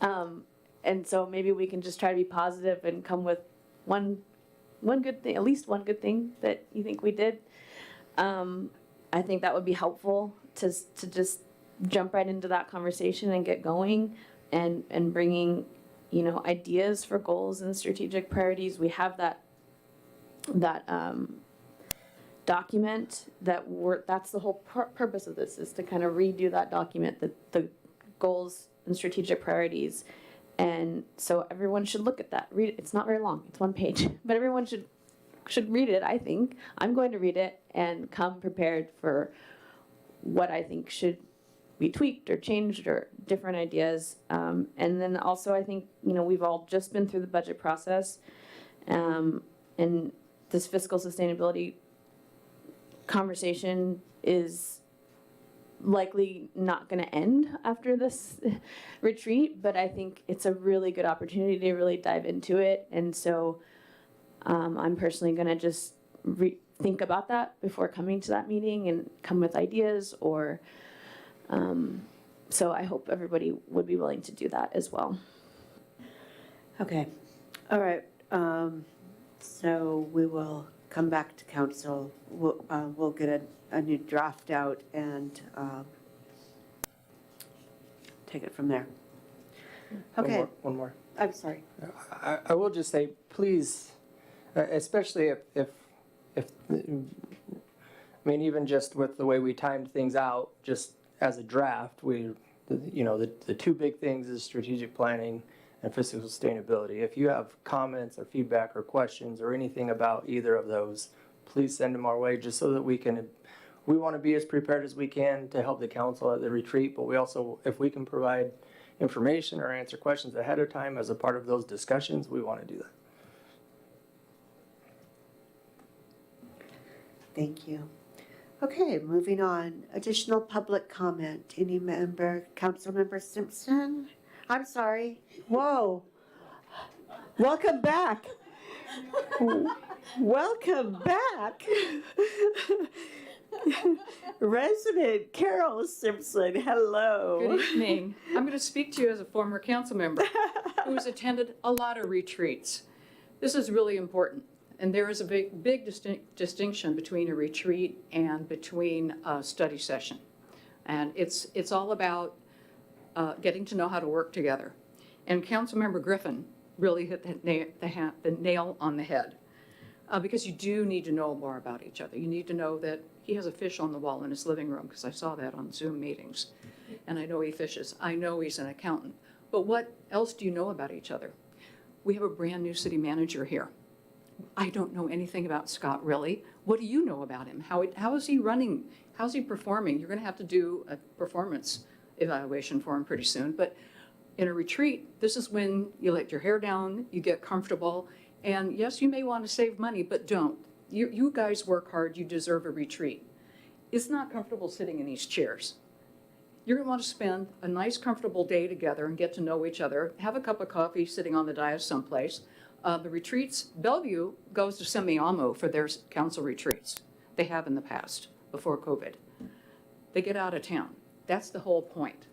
And so maybe we can just try to be positive and come with one good thing, at least one good thing that you think we did. I think that would be helpful to just jump right into that conversation and get going and bringing ideas for goals and strategic priorities. We have that document that's the whole purpose of this, is to kind of redo that document, the goals and strategic priorities. And so everyone should look at that, read it. It's not very long, it's one page, but everyone should read it, I think. I'm going to read it and come prepared for what I think should be tweaked or changed or different ideas. And then also I think, we've all just been through the budget process, and this fiscal sustainability conversation is likely not going to end after this retreat, but I think it's a really good opportunity to really dive into it. And so I'm personally going to just think about that before coming to that meeting and come with ideas, or so I hope everybody would be willing to do that as well. Okay, all right. So we will come back to council. We'll get a new draft out and take it from there. Okay. One more. I'm sorry. I will just say, please, especially if even just with the way we timed things out, just as a draft, the two big things is strategic planning and fiscal sustainability. If you have comments or feedback or questions or anything about either of those, please send them our way, just so that we want to be as prepared as we can to help the council at the retreat, but we also, if we can provide information or answer questions ahead of time as a part of those discussions, we want to do that. Thank you. Okay, moving on. Additional public comment. Any member, Councilmember Simpson? I'm sorry. Whoa. Welcome back. Welcome back. Resident Carol Simpson, hello. Good evening. I'm going to speak to you as a former council member who has attended a lot of retreats. This is really important. And there is a big distinction between a retreat and between a study session. And it's all about getting to know how to work together. And Councilmember Griffin really hit the nail on the head, because you do need to know more about each other. You need to know that he has a fish on the wall in his living room, because I saw that on Zoom meetings. And I know he fishes. I know he's an accountant. But what else do you know about each other? We have a brand new city manager here. I don't know anything about Scott, really. What do you know about him? How is he running? How's he performing? You're going to have to do a performance evaluation for him pretty soon. But in a retreat, this is when you let your hair down, you get comfortable, and yes, you may want to save money, but don't. You guys work hard, you deserve a retreat. It's not comfortable sitting in these chairs. You're going to want to spend a nice, comfortable day together and get to know each other, have a cup of coffee sitting on the dais someplace. The retreats, Bellevue goes to Semiahmoo for their council retreats. They have in the past, before COVID. They get out of town. That's the whole point,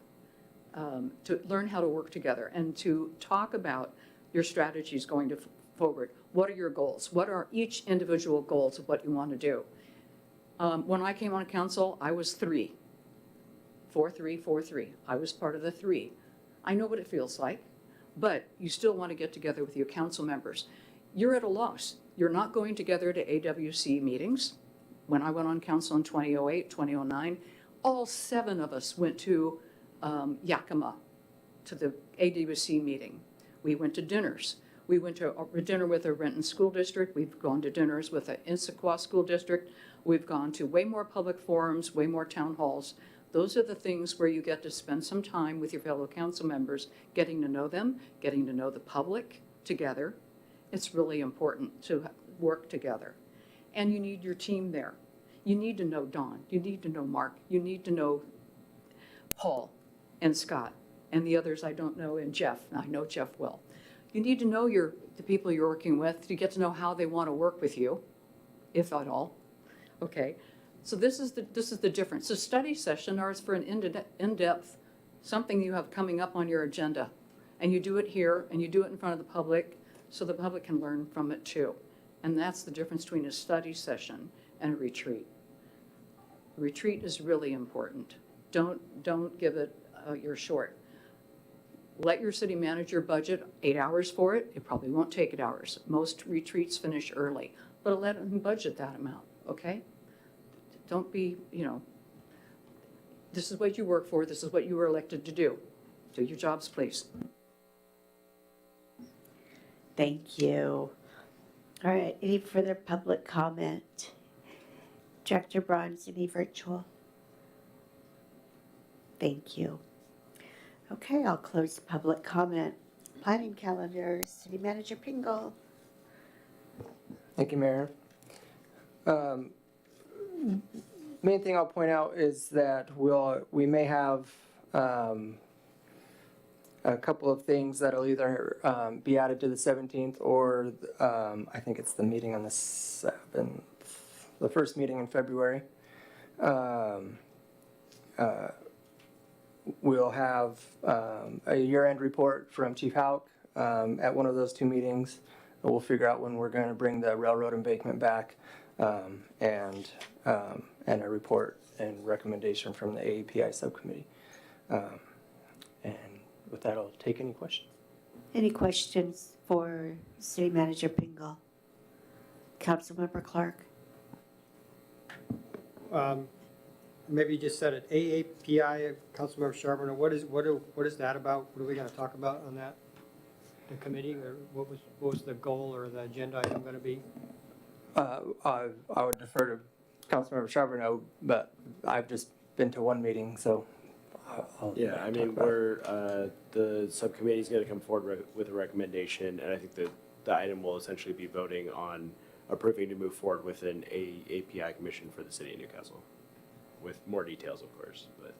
to learn how to work together and to talk about your strategies going forward. What are your goals? What are each individual goals of what you want to do? When I came on council, I was 3. 4-3-4-3. I was part of the 3. I know what it feels like. But you still want to get together with your council members. You're at a loss. You're not going together to AWC meetings. When I went on council in 2008, 2009, all 7 of us went to Yakima, to the AWC meeting. We went to dinners. We went to a dinner with a Renton School District. We've gone to dinners with the Issaquah School District. We've gone to way more public forums, way more town halls. Those are the things where you get to spend some time with your fellow council members, getting to know them, getting to know the public together. It's really important to work together. And you need your team there. You need to know Don. You need to know Mark. You need to know Paul and Scott and the others I don't know, and Jeff. I know Jeff well. You need to know the people you're working with to get to know how they want to work with you, if at all. Okay. So this is the difference. The study session is for an in-depth, something you have coming up on your agenda. And you do it here, and you do it in front of the public, so the public can learn from it too. And that's the difference between a study session and a retreat. A retreat is really important. Don't give it your short. Let your city manager budget 8 hours for it. It probably won't take 8 hours. Most retreats finish early, but let him budget that amount, okay? Don't be, this is what you work for. This is what you were elected to do. Do your jobs, please. Thank you. All right, any further public comment? Director Bronze, any virtual? Thank you. Okay, I'll close public comment. Planning calendar, City Manager Pingle. Thank you, Mayor. Main thing I'll point out is that we may have a couple of things that'll either be added to the 17th or I think it's the meeting on the 7th, the first meeting in February. We'll have a year-end report from Chief Hauk at one of those two meetings. We'll figure out when we're going to bring the railroad embankment back and a report and recommendation from the AAPI subcommittee. And with that, I'll take any questions. Any questions for City Manager Pingle? Councilmember Clark? Maybe you just said it, AAPI, Councilmember Charbonneau, what is that about? What are we gonna talk about on that? The committee, or what was the goal or the agenda item gonna be? I would defer to Councilmember Charbonneau, but I've just been to one meeting, so I'll Yeah, I mean, the subcommittee's gonna come forward with a recommendation, and I think that the item will essentially be voting on approving to move forward with an API commission for the city of Newcastle, with more details, of course, but.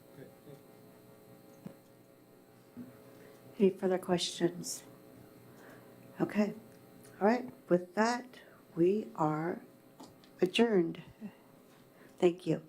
Any further questions? Okay, all right, with that, we are adjourned. Thank you.